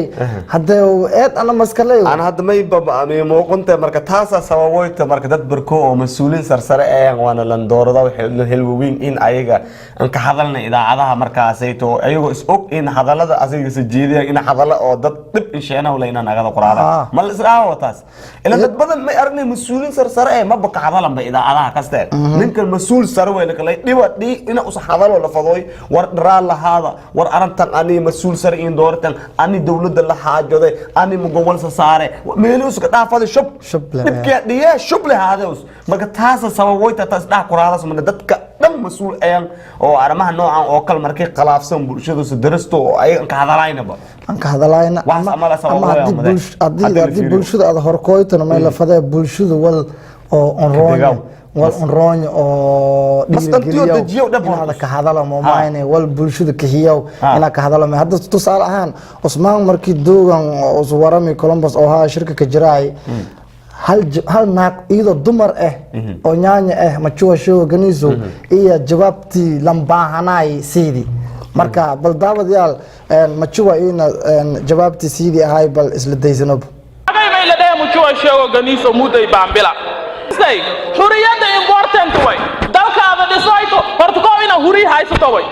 hadii eed ana maskalay ana hadda may baba muuqunta marka taas sababoyta marka dad barko oo mas'uuliin sarsare ayaan waana lan doorada helwin in ayaga an ka hadalna idaacadaha markaasayto ayago is og in hadalada asiga sajeediyaan in hadala oo dad dib inshaana wala inaan agada quraada mal israawo taas ila dad badan may aragnay mas'uuliin sarsare ee ma baka hadalan ba idaacadaha kastaa ninka mas'uul sare weyn kale dhibadi in uu hadalo la fadooy war dharaa lahaada war arintan ani mas'uul sare in doortan ani dawladda la haajoday ani mugawal saare meelus ka dhaafada shub diya shuble haadeus marka taas sababoyta taas dhax quraadaas man dadka dhan mas'uul ayaan oo arrimaha noocan oo kal markay qalaafsan bulshadu si darasto oo ay ka hadalaynaba aan ka hadalaayna hadii bulshada aad horkooytana ma la faday bulshada wal oo onroon oo dhiiriyo inaad ka hadalo moomaayne wal bulshada ka hiyow inaad ka hadalo ma hadda tusaale ahaan Usmaan markii doogan oo warami Columbus oo haa shirka ka jiraay hal naag iyadoo dumar oo nyaanya machuwa show ganiso iyo jawaabtii lambaahanay sidii marka bal daawadayaal machuwa ina jawaabtii sidii ahay bal isla daysanob agay la dheer machuwa show ganiso muday baambila say huriyada important way dalkaada dhisayto horta ko ina huri haysto way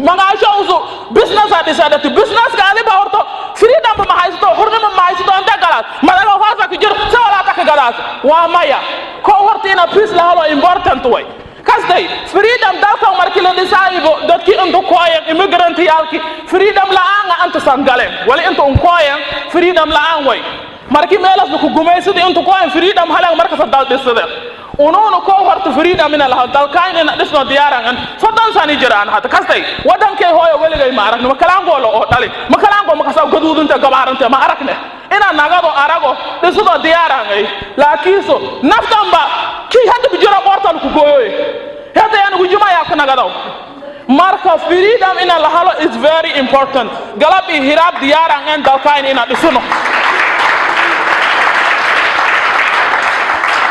magaasho usu business adisada to business ka ali ba horta freedom ma haysto hurnima ma haysto anta galas madaga faasa ku jir sawala ta galas waa maya ko horta ina peace la halo important way kasday freedom dalka markii la dhisaybo dadki inta kooyan immigrant yaalki freedom la aan anta sangalen wala inta kooyan freedom la aan way markii meelas ku gumaysadii inta kooyan freedom halan marka dal dhisada unono ko horta freedom ina la dalkayn ina dhisno diyaaran sodan sani jiraan hada kastay wadankay hooyo weligay ma aragno makalango oo dhali makalango ma kasaw gaduudunta gabaaranta ma aragne ina nagado arago dhisno diyaaran laakiinso naftamba ki hada bijiro portal ku gooyoy hada yana gujumaya ku nagado marka freedom ina la halo is very important galabi hirab diyaaran dalkayn ina dhisno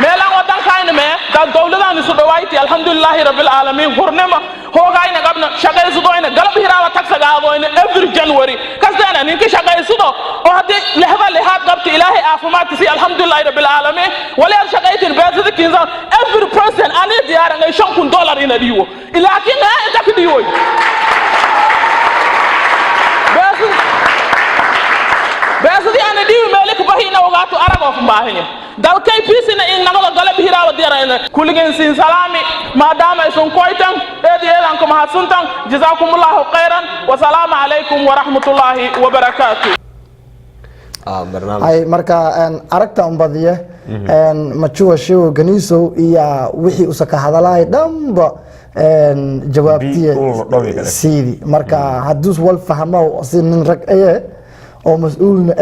meelan wadan kayn me dad dawladan isu dhawayti alhamdulillah rabbil alamin hurnima hoogayna qabna shaqayso doyna galab hirawa taxagaado in every January kasdana ninka shaqayso oo hadii lehba lehaad qabti ilaahi aafimaadki si alhamdulillah rabbil alamin wala shaqaytin baasida kinza every person ani diyaaran ay $5,000 ina diwo laakiin inta ka diwo baasidi ana diwo meelka bahina ogaato arago fumbaahina dalkay pisina in nagada galab hirawa dirayna kuligeen sin salami maadaama isun koytan eedeedan kuma hasuntan jazakumullahu khairan wa salaamu alaykum wa rahmatullahi wa barakatuh ay marka aragta umbadiye machuwa show ganiso iyo wixii usaka hadalay dhanba jawaabtiye sidii marka haduu wal fahmo si nin rag oo mas'uulna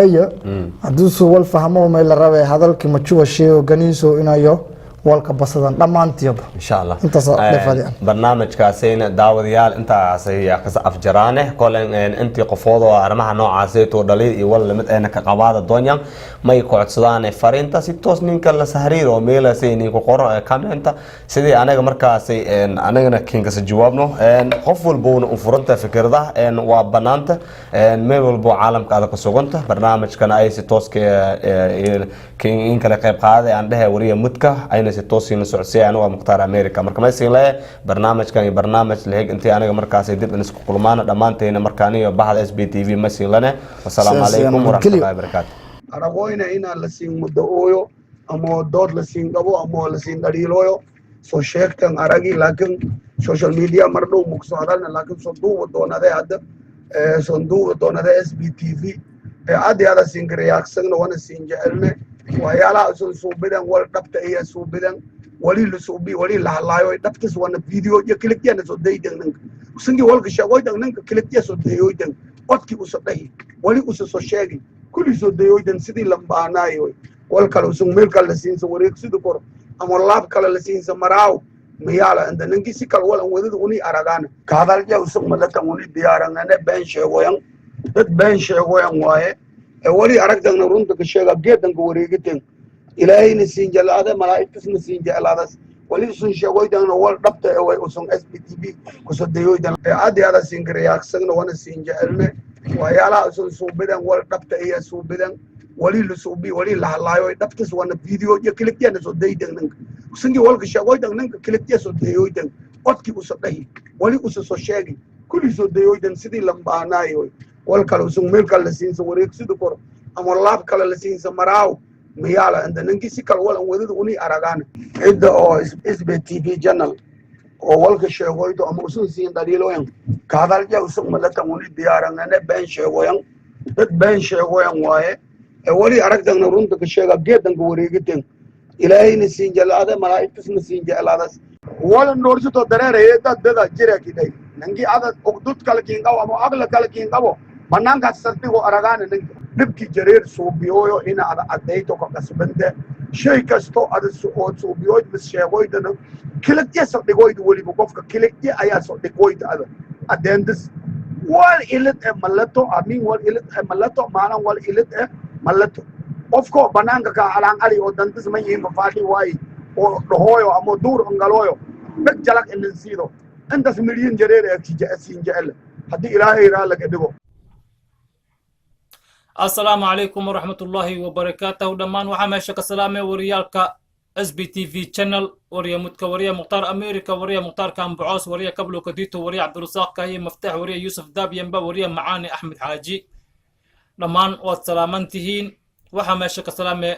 haduu soo wal fahmo ma la rabay hadalkii machuwa sheego ganiso inayo walka basadan dhammaantiiba insha Allah intaas dhafadeen barnaamijkaasina daawadayaal intaas ayaa ka afjaraane kolen intii qofood oo arrimaha noocaas oo dhaliil iyo wal lamid ayna ka qabaada doonyan may ku codsadaan fariinta si toos ninka la sahriir oo meelaasay ninka qoro comment sidii anaga markaas anagana kinka jawaabno qof walba uu furanta fikrada waa banaanta meel walba caalamka aad ka suganta barnaamijkan ay si toos in kala qayb qaaday aan dhahay wariye mudka ayna si toos in socodsiiyaan waa Mukhtaar America marka ma siin leh barnaamijkan iyo barnaamij leeg intii anaga markaas dib in isku kulmaana dhamaanteena markaan iyo bahda SBTV ma siin lana wassalaamu alaykum warahmatullahi wabarakatuh aragoyna ina la siin muddo ooyo ama dood la siin gabo ama la siin dhaliilooyo soo sheegtan aragi laakiin social media mar dhow muxuu hadalna laakiin soo duubo doonada hadda soo duubo doonada SBTV aad iyo aad siin reaction wana siin jecelne waxyaalaha soo bidan wal dhabta iyo soo bidan wali la soo bi wali la halaayo dhabtas wana video iyo clickiyana soo daydan usangi walka shaqooydan ninka clickiyada soo daydan qodki u soo dhahi wali u soo sheegi kulli soo daydan sidii lambaanayo wal kale usoo meel kale la siin soo wareegsido kor ama laab kale la siin soo maraaw miyala inda ninki si kale wal wadada uni aragaan ka hadalja usoo madata uni diyaarangana been sheegoyan dad been sheegoyan waaye wali aragdana runta ka sheega geedanka wareegiteen ilaahayna siin jalaada malaa'iktisna siin jalaadaas wali sun sheegoydan wal dhabta way usun SBTV ku soo dayoydan aad iyo aad siin reaction wana siin jecelne waxyaalaha soo bidan wal dhabta iyo soo bidan wali la soo bi wali la halaayo dhabtas wana video iyo clickiyana soo daydan usangi walka sheegoydan ninka clickiyada soo dayoydan qodki u soo dhahi wali u soo sheegi kulli soo dayoydan sidii lambaanayo wal kale usoo meel kale la siin soo wareegsido kor ama laab kale la siin soo maraaw miyala inda ninki si kale wal wadada uni aragaan cidda oo SBTV channel oo walka sheegoydo ama usoo siin dhaliilooyan ka hadalja usoo madata uni diyaarangana been sheegoyan dad been sheegoyan waaye wali aragdana runta ka sheega geedanka wareegiteen ilaahayna siin jalaada malaa'iktisna siin jalaadaas wala noorsato dareeraya dad jira kiday nangi adad ogdud kala kiingabo ama agla kala kiingabo banaanka sartigo aragaan ninka dibki jareer suubiyo ina ada adayto ka kasbante shay kasto ada soo biyo bis sheegoydana kilaktiya soo dhigoyd wali qofka kilaktiya ayaa soo dhigoyd ada adendas wal ilad malato amin wal ilad malato maalan wal ilad malato qofko banaanka ka alaan ali oo dantas ma yihiin faadi way oo dhahooyo ama duur angaloyo bad jalak in siido intas milyan jareer ee siin jecel hadii ilaahay raala ka dhigo السلام عليكم ورحمة الله وبركاته دمان وحا ماشا كسلامي وريالكا SBTV channel وريا متك وريا مختار أمريكا وريا مختار كان بعوس وريا قبله كديتو وريا عبد الرزاق كاهي مفتاح وريا يوسف داب ينبا وريا معاني أحمد حاجي دمان والسلامانتهين وحا ماشا كسلامي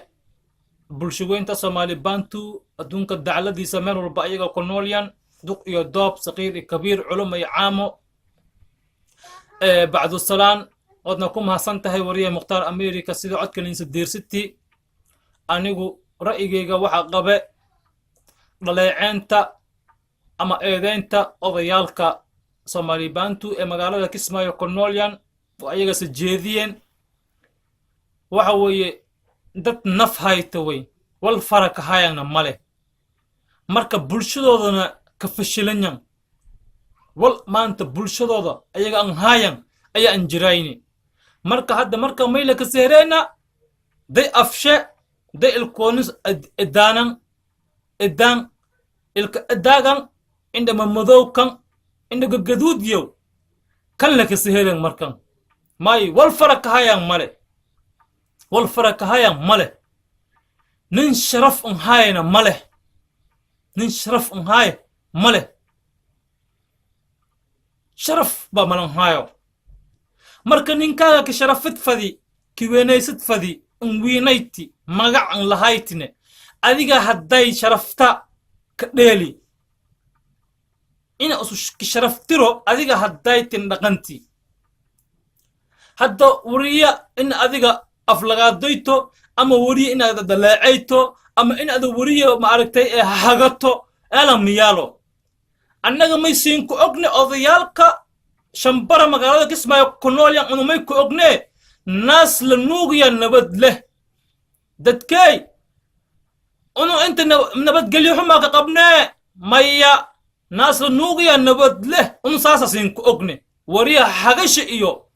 بلشوين تا سومالي بانتو أدونك الدعالة دي سمين وربائيغا كولنوليان دوق إيو دوب صغير كبير علوم عامو بعد السلام ودنا كم هسنتهي وريا مختار أمريكا سيدو عدك لينس الدير ستي أنيقو رأيجيغا وحا قبا ضليعينتا أما إيدينتا أضيالكا سومالي بانتو مقالة كسمايو كورنوليان وأيغا سجيديين وحا وي دات نف هايتوي والفرق هايانا مالي مركا بلشدودنا كفشلنيان wal maanta bulshadooda ayaga aan haayan ayaa aan jirayni marka hadda marka mayla ka seereena day afshe day ilkoonis idaanan idaan ilka idaagan inda mamadowkan inda gagaduudyow kan la ka seerean markan may wal faraka hayan male wal faraka hayan male nin sharaf un hayna male nin sharaf un hay male sharaf ba malan hayo marka ninkaaga ka sharafid fadi ki weenaysid fadi un wiinayti magac an lahaytine adiga hadday sharafta ka dheeli ina usu ki sharaftiro adiga hadday tin dhaqanti hadda wariya in adiga aflagaadoyto ama wariya in aad dalaacayto ama in aad wariya ma aragtay ee hagato ala miyaalo annaga may siin ku ogne odayaalka shambara magaalada kismaayo ku nool yan anu may ku ogne naas la nuugaya nabad leh dadkay أنو أنت نبت قلي حما كقبنا ميا ناس نوغيا نبت له أنو ساسا سينكو أغني وريا حاجش إيو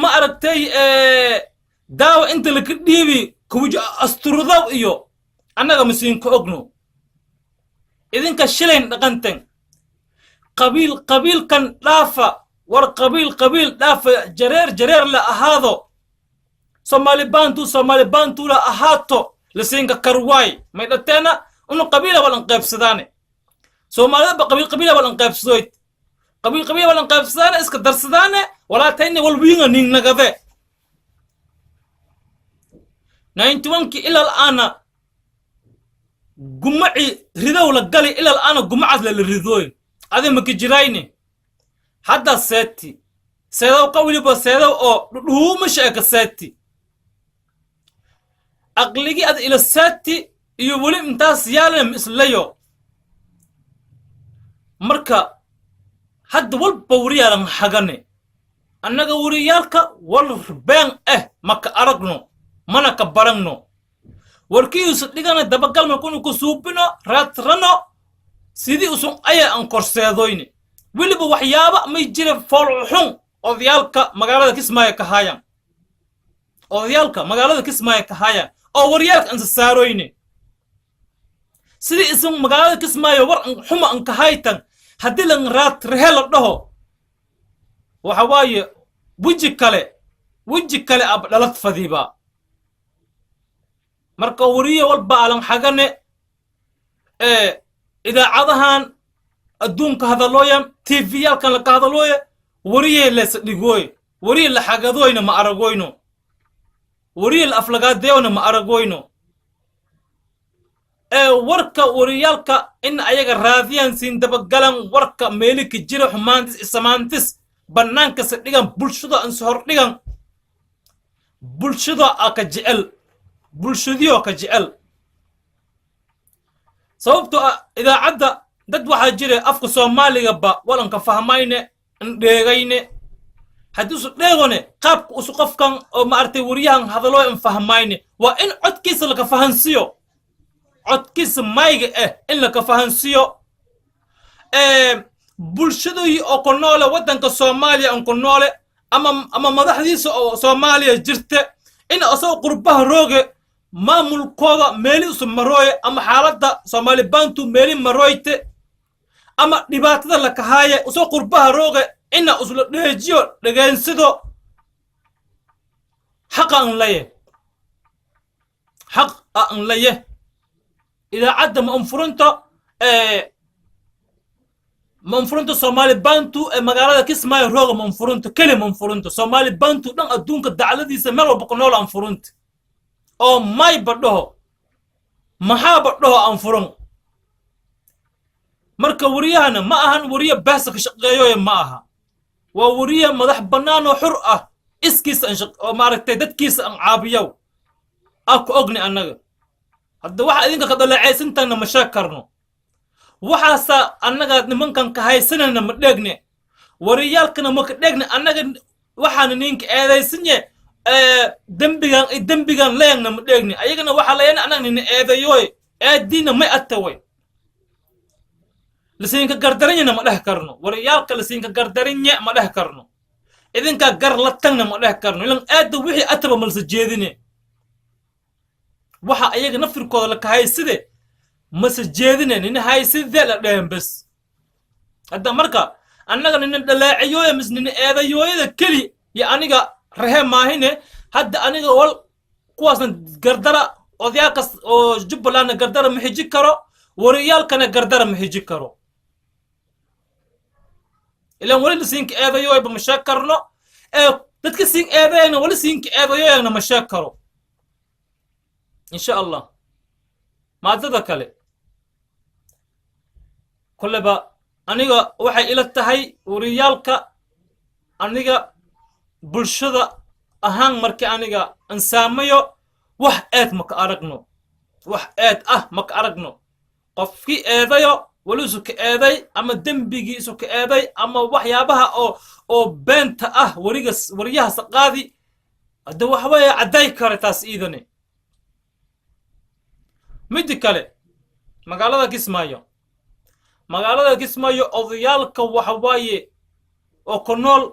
ما أردتي داو أنت لكديبي كوجا أسترضاو إيو أنا غمسينكو أغنو إذن كشلين دقنتن قبيل كان لافا ور قبيل لافا جرير لا هذا سومالي بانتو لا أهاتو لسينك كرواي ما يدتنا إنه قبيلة ولا نقاب سداني سومالي قبيلة ولا نقاب سويت قبيلة ولا نقاب سداني إسك در سداني ولا تاني والوينغ نين نقذي 91 إلى الآن جمعي ريدو لقالي إلى الآن جمعة للريدوي هذا مكجرايني حتى ساتي سيدو قولي بس سيدو هو مش ساتي أقلقي أد إلى الساتي يقولي متاس يالم إسليو مركا حد والبوريا لن حقني أنك وريالك والربان مكا أرقنو منا كبرنو warkii digana dabagal ma kunu ku suubino raatrano sidii usun aya an korseedoyni wiliba waxyaaba may jira foolxun odayaalka magaalada Kismaayo ka hayan oo waryaalka an saaroyni sidii isun magaalada Kismaayo war an xuma an ka haytan hadii lan raat rehel dhaho waxa waaye wiji kale ab dhalat fadiba marka wariye walba alan xagane idaacadahan adduunka hadalooyan TV-yaalkan la hadalooye wariye la sadhigoy wariye la xagadoyna ma aragoyno wariye la aflagaadeeyna ma aragoyno warka wariyaalka in ayaga raadiyan siin dabagalan warka meelika jira xumaantis isamaantis banaanka sadhigan bulshada an soo hordhigan bulshada aka jecel bulshadiyo ka jecel sababto idaacada dad waxa jira afka Soomaaliga ba walan ka fahmayne dheegayne hadii soo dheegone qaabka usu qofkan oo ma artay wariyahan hadaloo in fahmayne waa in codkiisa la ka fahansiyo codkiisa mayga in la ka fahansiyo bulshadii oo ku nool wadanka Soomaaliya aan ku nool ama madaxdiisa oo Soomaaliya jirta in asoo qurbaha rooge maamulkooda meeli u marooye ama xaaladda Soomaali bantu meeli marooyte ama dhibaatada la ka haaye usoo qurbaha rooge ina usla dheejiyo dhageensido xaq aan laye idaacadda ma anfurunta Soomaali bantu magaalada Kismaayo rooga ma anfurunta Soomaali bantu dhan adduunka dacladiisa meel walba ku nool anfurunta oo may badho maxaa badho anfurun marka wariyahana ma ahan wariye baasa ka shaqeeyo ma aha waa wariye madax banaan oo xur ah iskiisa oo maaragtay dadkiisa aan caabiyo aku ogni annaga hadda waxa idinka ka dalaacaysantaana ma sheekarno waxaasa annaga nimankan ka haysanana ma dheegne wariyaalkana ma ka dheegne annaga waxaan ninka eedaysanye dembigan leeyna ma dheegni ayagana waxa leeyna annaga nin eedayoy eedina may attaway lasiinka gardaranya ma dhex karno wariyaalka lasiinka gardaranya ma dhex karno idinka gar la tagna ma dhex karno ilan aad wixii ataba malsa jeedine waxa ayaga nafirkooda la ka hayside masa jeedine nin hayside la dheem bas hadda marka annaga nin dhalaaciyoy mis nin eedayooyada kali ya aniga rahe maahine hadda aniga wal kuwaasna gardara odayaalkas oo Jubbaland gardara ma xiji karo wariyaalkana gardara ma xiji karo ilan wali siinka eedayoy ba ma sheekarno dadka siin eedayna wali siinka eedayoyna ma sheekaro insha Allah maadada kale kullaba aniga waxay ila tahay wariyaalka aniga bulshada ahaan markii aniga aan saamayo wax aad ma ka aragno qofkii eedayo wali isu ka eeday ama dembigii isu ka eeday ama waxyaabaha oo beenta ah wariyaha saqaadi hadda wax way caday kara taas iidane midi kale magaalada Kismaayo odayaalka waxa waaye oo ku nool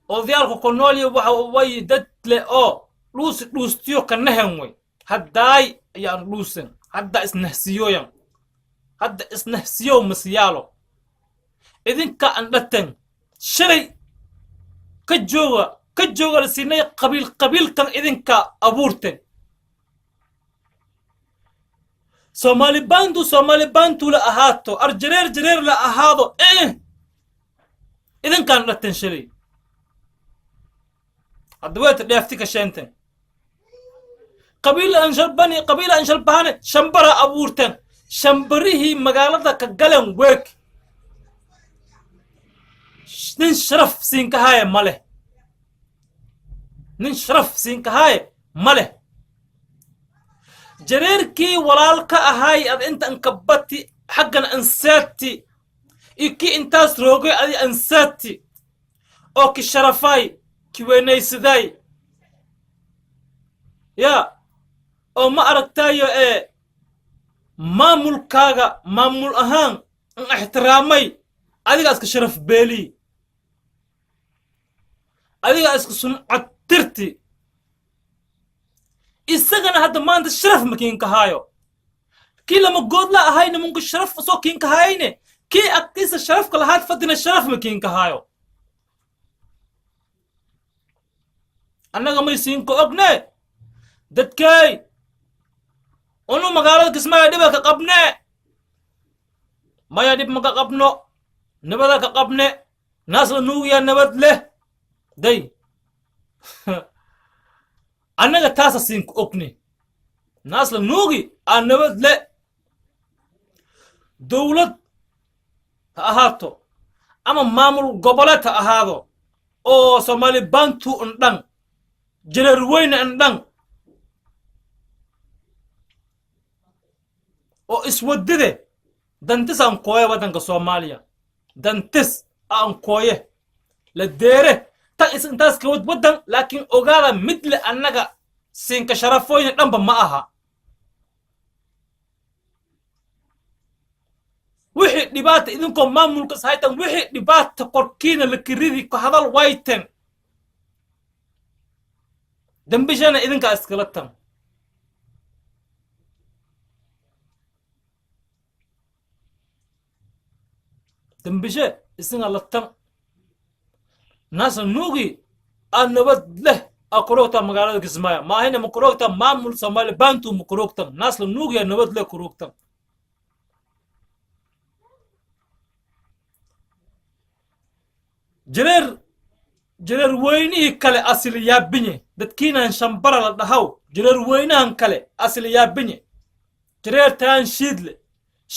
odayaalka ku nool waxa waaye dad le oo dhuustiyo ka nahan way haddaay ayaan dhuusan hadda isnahsiyo masyaalo idinka aan dhatan shalay ka jooga la siinay qabiilkan idinka abuurteen Somali bantu la ahaato jareer la ahaado idinkaan dhatan shalay hadda weeta dheefti ka sheenten qabiil aan shalbahane shambara abuurteen shambarihii magaalada ka galan week nin sharaf siinkahaye male jareerkii walaalka ahaay ad inta ankabati xaggan ansaati iki intaas roogay adi ansaati oo ki sharafay ki weynaysaday ya oo ma aragtayo maamulkaaga maamul ahaan an ixtiraamay adiga iska sharaf beeli adiga iska sumcad tirti isagana hadda maanta sharaf makiinka haayo kii lama good la ahayna munku sharaf soo kiinka haayne kii agtiisa sharafka lahaad fadina sharaf makiinka haayo annaga may siinka ogne dadkay unu magaalada Kismaayo dhiba ka qabne maya dhib maka qabno nabada ka qabne naas la nuugiya nabad leh day annaga taasa siinka ogne naas la nuugi aan nabad leh dowlad ha ahaato ama maamul goboleed ha ahaado oo Somali bantu ndang jareer weyne ndang oo iswadide dantis aan kooye wadanka Soomaaliya dantis aan kooye la deere tan intaas ka wadan laakiin ogaada midle annaga siinka sharafoyna dhanba ma aha wixii dhibaata idinkoo maamulka haytan wixii dhibaata qorkiina la kiridi ku hadal wayten dambishana idinka iskala tan dambishe isinga la tan naasa nuugi aan nabad leh akurogta magaalada Kismaayo ma ahayna makurogta maamul Somali bantu makurogta naas la nuugi aan nabad leh kurogta jareer weynihii kale asili yaabinye dadkiinaan shambara la dhahaw jareer weynahan kale asili yaabinye jareer taan shiidle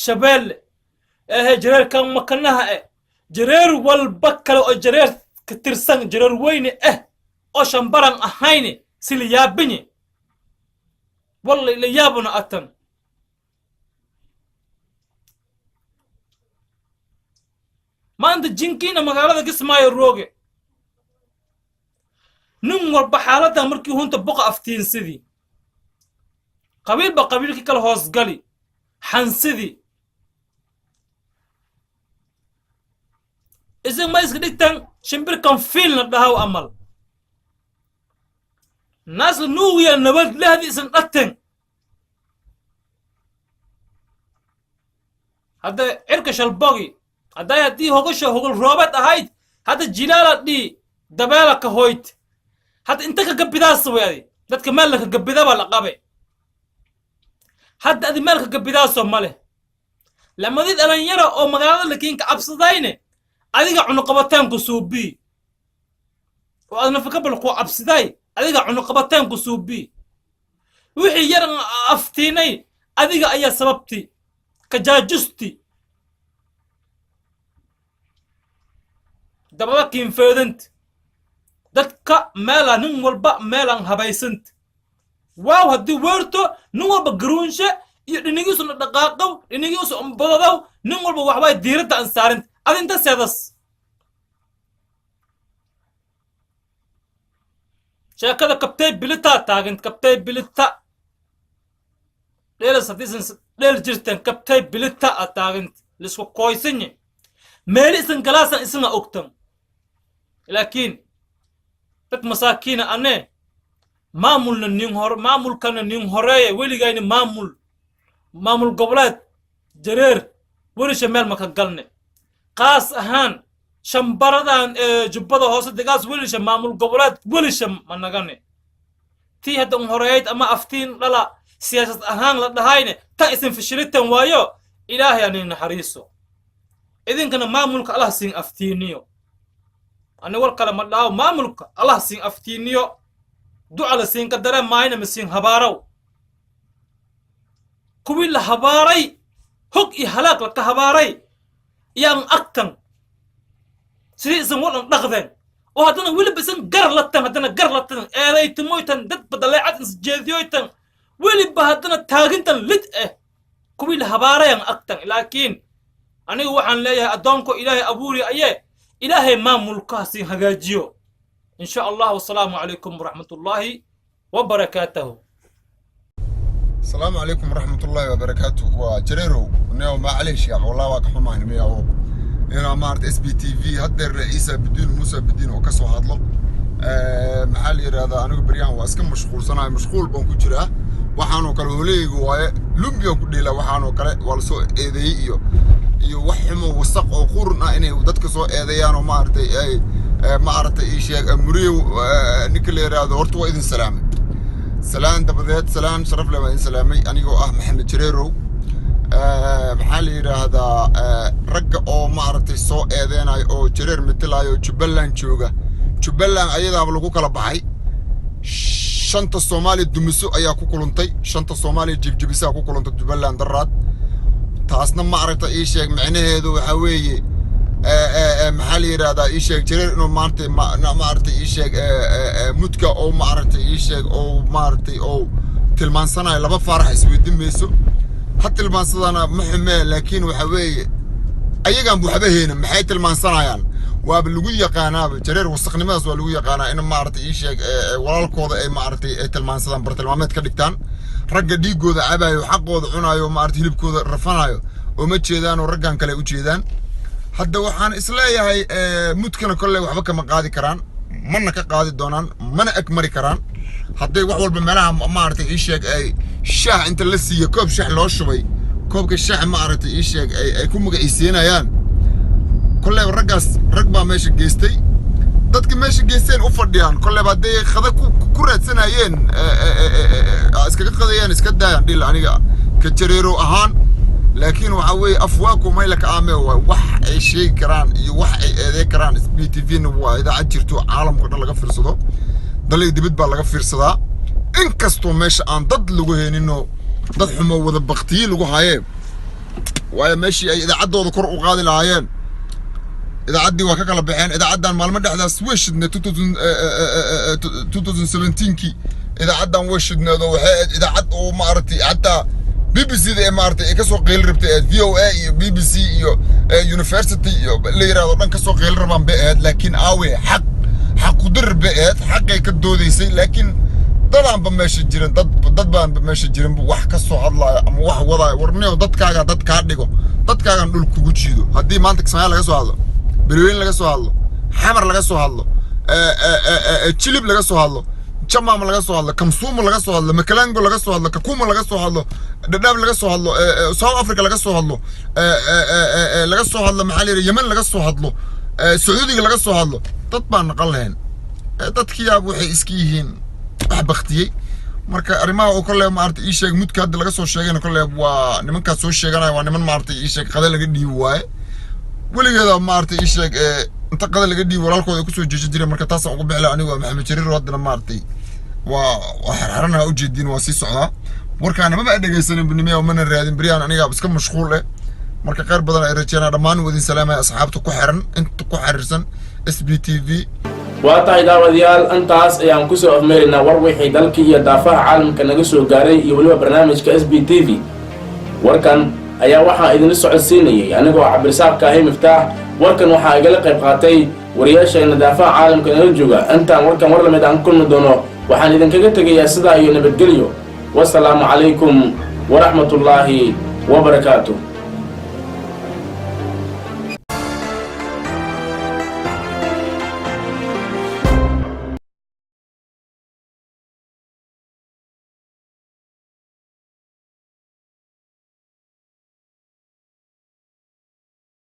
shabeelle jareer kan makanaha jareer walba kale oo jareer ka tirsan jareer weyne oo shambaran ahayne sili yaabinye walla ila yaabuna atan maanta jinkiina magaalada Kismaayo rooge nin walba xaaladda markii hunta boqa aftiinsidii qabiilba qabiilkii kala hoos gali xansidii isag ma iska dhigtan shimbirkan fiilna dhahaw amal naas la nuugiya nabad lahdi isan dhatten hadda cirka shalbogi hadday haddii hogol roobad ahayd hadda jilaala dhii dabeela ka hoyt hadda inta ka gabidaas weedi dadka meel ka gabidaba la qabe hadda adi meel ka gabidaaso male lamadid dhalinyaro oo magaalada lakiin ka cabsadayne adiga cunuqabateen ku suubii oo adna fakabal ku cabsiday adiga cunuqabateen ku suubii wixii yar aftiinay adiga ayaa sababti ka jaajusti dabada kiinfeedant dadka meela nin walba meelan habaysant waaw haddii weerto nin walba garuunshe iyo dhinigiisuna dhaqaaqow dhinigiisu ambadadow nin walba waxbay diiradda aan saarint adi inta seedas sheekada kabtay bilita taagan kabtay bilita dheela sadiisan dheel jirtan kabtay bilita taagan lisku qoysanyi meeli isan galaasan isna ogtan laakiin dad masaakiina ane maamulna maamulkana nin horeeye weligayna maamul goboleed jareer welisha meel maka galne qaas ahaan shambaradan jubbada hoose degaas welisha maamul goboleed welisha managane tii hadda horeeyd ama aftiin dhala siyaasad ahaan la dhahayne tan isin fashilitan waayo ilaahay ani naxariiso idinkana maamulka allah siin aftiiniyo ani war kale ma dhaw maamulka allah siin aftiiniyo duca la siin ka dare maayna ma siin habaaraw kuwii la habaaray hog iyo halaag la ka habaaray yaan agtan sidii isan wadan dhaqdeen oo haddana weliba isan gar latan haddana gar latan eedaytimoytan dad badaleecad isjeediyoytan weliba haddana taagintan lid kuwii la habaarayaan agtan laakiin anigu waxaan leeyahay addoonko ilaahay abuuri ayee ilaahay maamulkaasi hagaajiyo in sha allah wasalaamu calaykum waraxmatullaahi wabarakaatuhu السلام عليكم ورحمة الله وبركاته وجريرو نيو معليش يا والله واقع حماين مياو هنا مارت اس بي تي في هدر عيسى بدون موسى بدون وكسو هادلو محل هذا انا بريان واسكن مشغول صناعي مشغول بون كجرا waxaanu kala holeeygu waaye lumbiyo ku dhila waxaanu kale wal soo eedeeyay iyo wax xumo wasaq oo qurna inay dadka soo eedeeyaan oo maartay ii sheeg amriyo nikle yiraahdo horta waa idin salaamay سلام دبدت سلام شرف لما إن سلامي أنا جو محمد جريرو محلي هذا رجع أو معرض السوق إذن أو جرير مثل أيو جبلان جبلان أيضا بلوكو كلا بحي شنطة الصومالي دمسو أيا كوكولنتي شنطة الصومالي جبسا كوكولنتي جبلان درات تاسنا معرض إيشيك معناه هذا حوي محلي هذا إيشيك جرير إنه معرض إيشيك متكا أو معرض إيشيك أو معرض أو تلمان سنة لما فرح يسوي ميسو حتى تلمان سنة محمل لكن وحوي أي جنب وحبه هنا محي تلمان سنة يعني وباللوية قانا جرير وسقني ما سوى اللوية قانا إنه معرض إيشيك ولا القوض أي معرض تلمان سنة برتلمامات كدكتان رجع ديجو ذا عباي وحقه ذا عنايو معرض هلبكو ذا رفنايو ومتشيدان ورجعن كله وتشيدان hadda waxaan isleeyahay mudkana kolley waxba kama qaadi karaan mana ka qaadi doonaan mana ag mari karaan hadday wax walba meelaha maaragtay ii sheeg ay shaah inta la siiyo koob shaah loo shubay koobka shaah maaragtay ii sheeg ay ku magaciiseynayaan kolley rag baa meesha geystay dadka meesha geysteen u fadhiyaan kolley hadday khada ku raadsanayeen iskaga qadayaan iska daayaan dhil aniga ka jareero ahaan لكن وحوي أفواكم ما لك عامه وح شيء كران وح ذا كران بي تي في نبوا إذا عجرتوا عالم كنا لقى في الصدا ضل يدبت باللقى في الصدا إن كستو مش عن ضد لجوهين إنه ضد حمو وذا بقتيل لجوه هاي وهي ماشي إذا عدوا ذكر وقاضي العيان إذا عدي وكاكلا بعين إذا عدى المعلومات إحدى سويش إن 2017 كي إذا عدى وش إن إذا عدوا ما أرتي عدى بي بي سي دي مارتي كسو قيل ربتي في او اي بي بي سي يونيفرسيتي اللي يراهدو دhan kasoo qeyl rabaan bay ahayd laakiin aawe xaq u dir bay ahayd xaqay ka doodaysay laakiin dadaan ba meesha jirin dad baan ba meesha jirin wax ka soo hadlaya ama wax wadaay warniyo dadkaaga dad ka dhigo dadkaagan dhul kugu jiido hadii maanta Kismaayo laga soo hadlo Beledweyne laga soo hadlo Xamar laga soo hadlo Jilib laga soo hadlo جماعة لقى سؤال كمسوم لقى سؤال مكلانجو لقى سؤال ككوما لقى سؤال دبلاب لقى سؤال ساوث أفريقيا لقى سؤال لقى سؤال محلي اليمن لقى سؤال السعودية لقى سؤال طبعا نقلهن تذكية أبو حيسكيهن بختي مركا أريما وكله ما أرتي إيش مود كاد لقى سؤال شيء كله أبو نمن كسؤال شيء أنا ونمن ما أرتي إيش خذ لقى ديواي ولا كذا ما أرتي إيش انتقد اللي قدي ورالكو كسو جيجدير marka taas ugu bixla aniga maxamed jariir wadana maartay waxararana u jeedin waa si socda warkaana ma dhageysan ibnimiya mana raadin bariyaan aniga iska mashquul ah marka qaar badan ay rajeena dhamaan wadin salaamay asxaabta ku xiran inta ku xiriirsan SBTV waa tahay daawadayaal antaas ayaan ku soo afmeerinaa war wixii dalka iyo daafaha caalamka naga soo gaaray iyo waliba barnaamijka SBTV warkan ayaa waxaa idin socodsiinayay anigoo Cabdirasaaq Kaahi Miftaax warkan waxaa igala qayb qaatay wariyaasha daafaca caalamka nala jooga intaan warkan war lamid aan kulmi doono waxaan idinkaga tegayaa sidaa iyo nabadgelyo wasalaamu calaykum waraxmatullaahi wabarakaatuh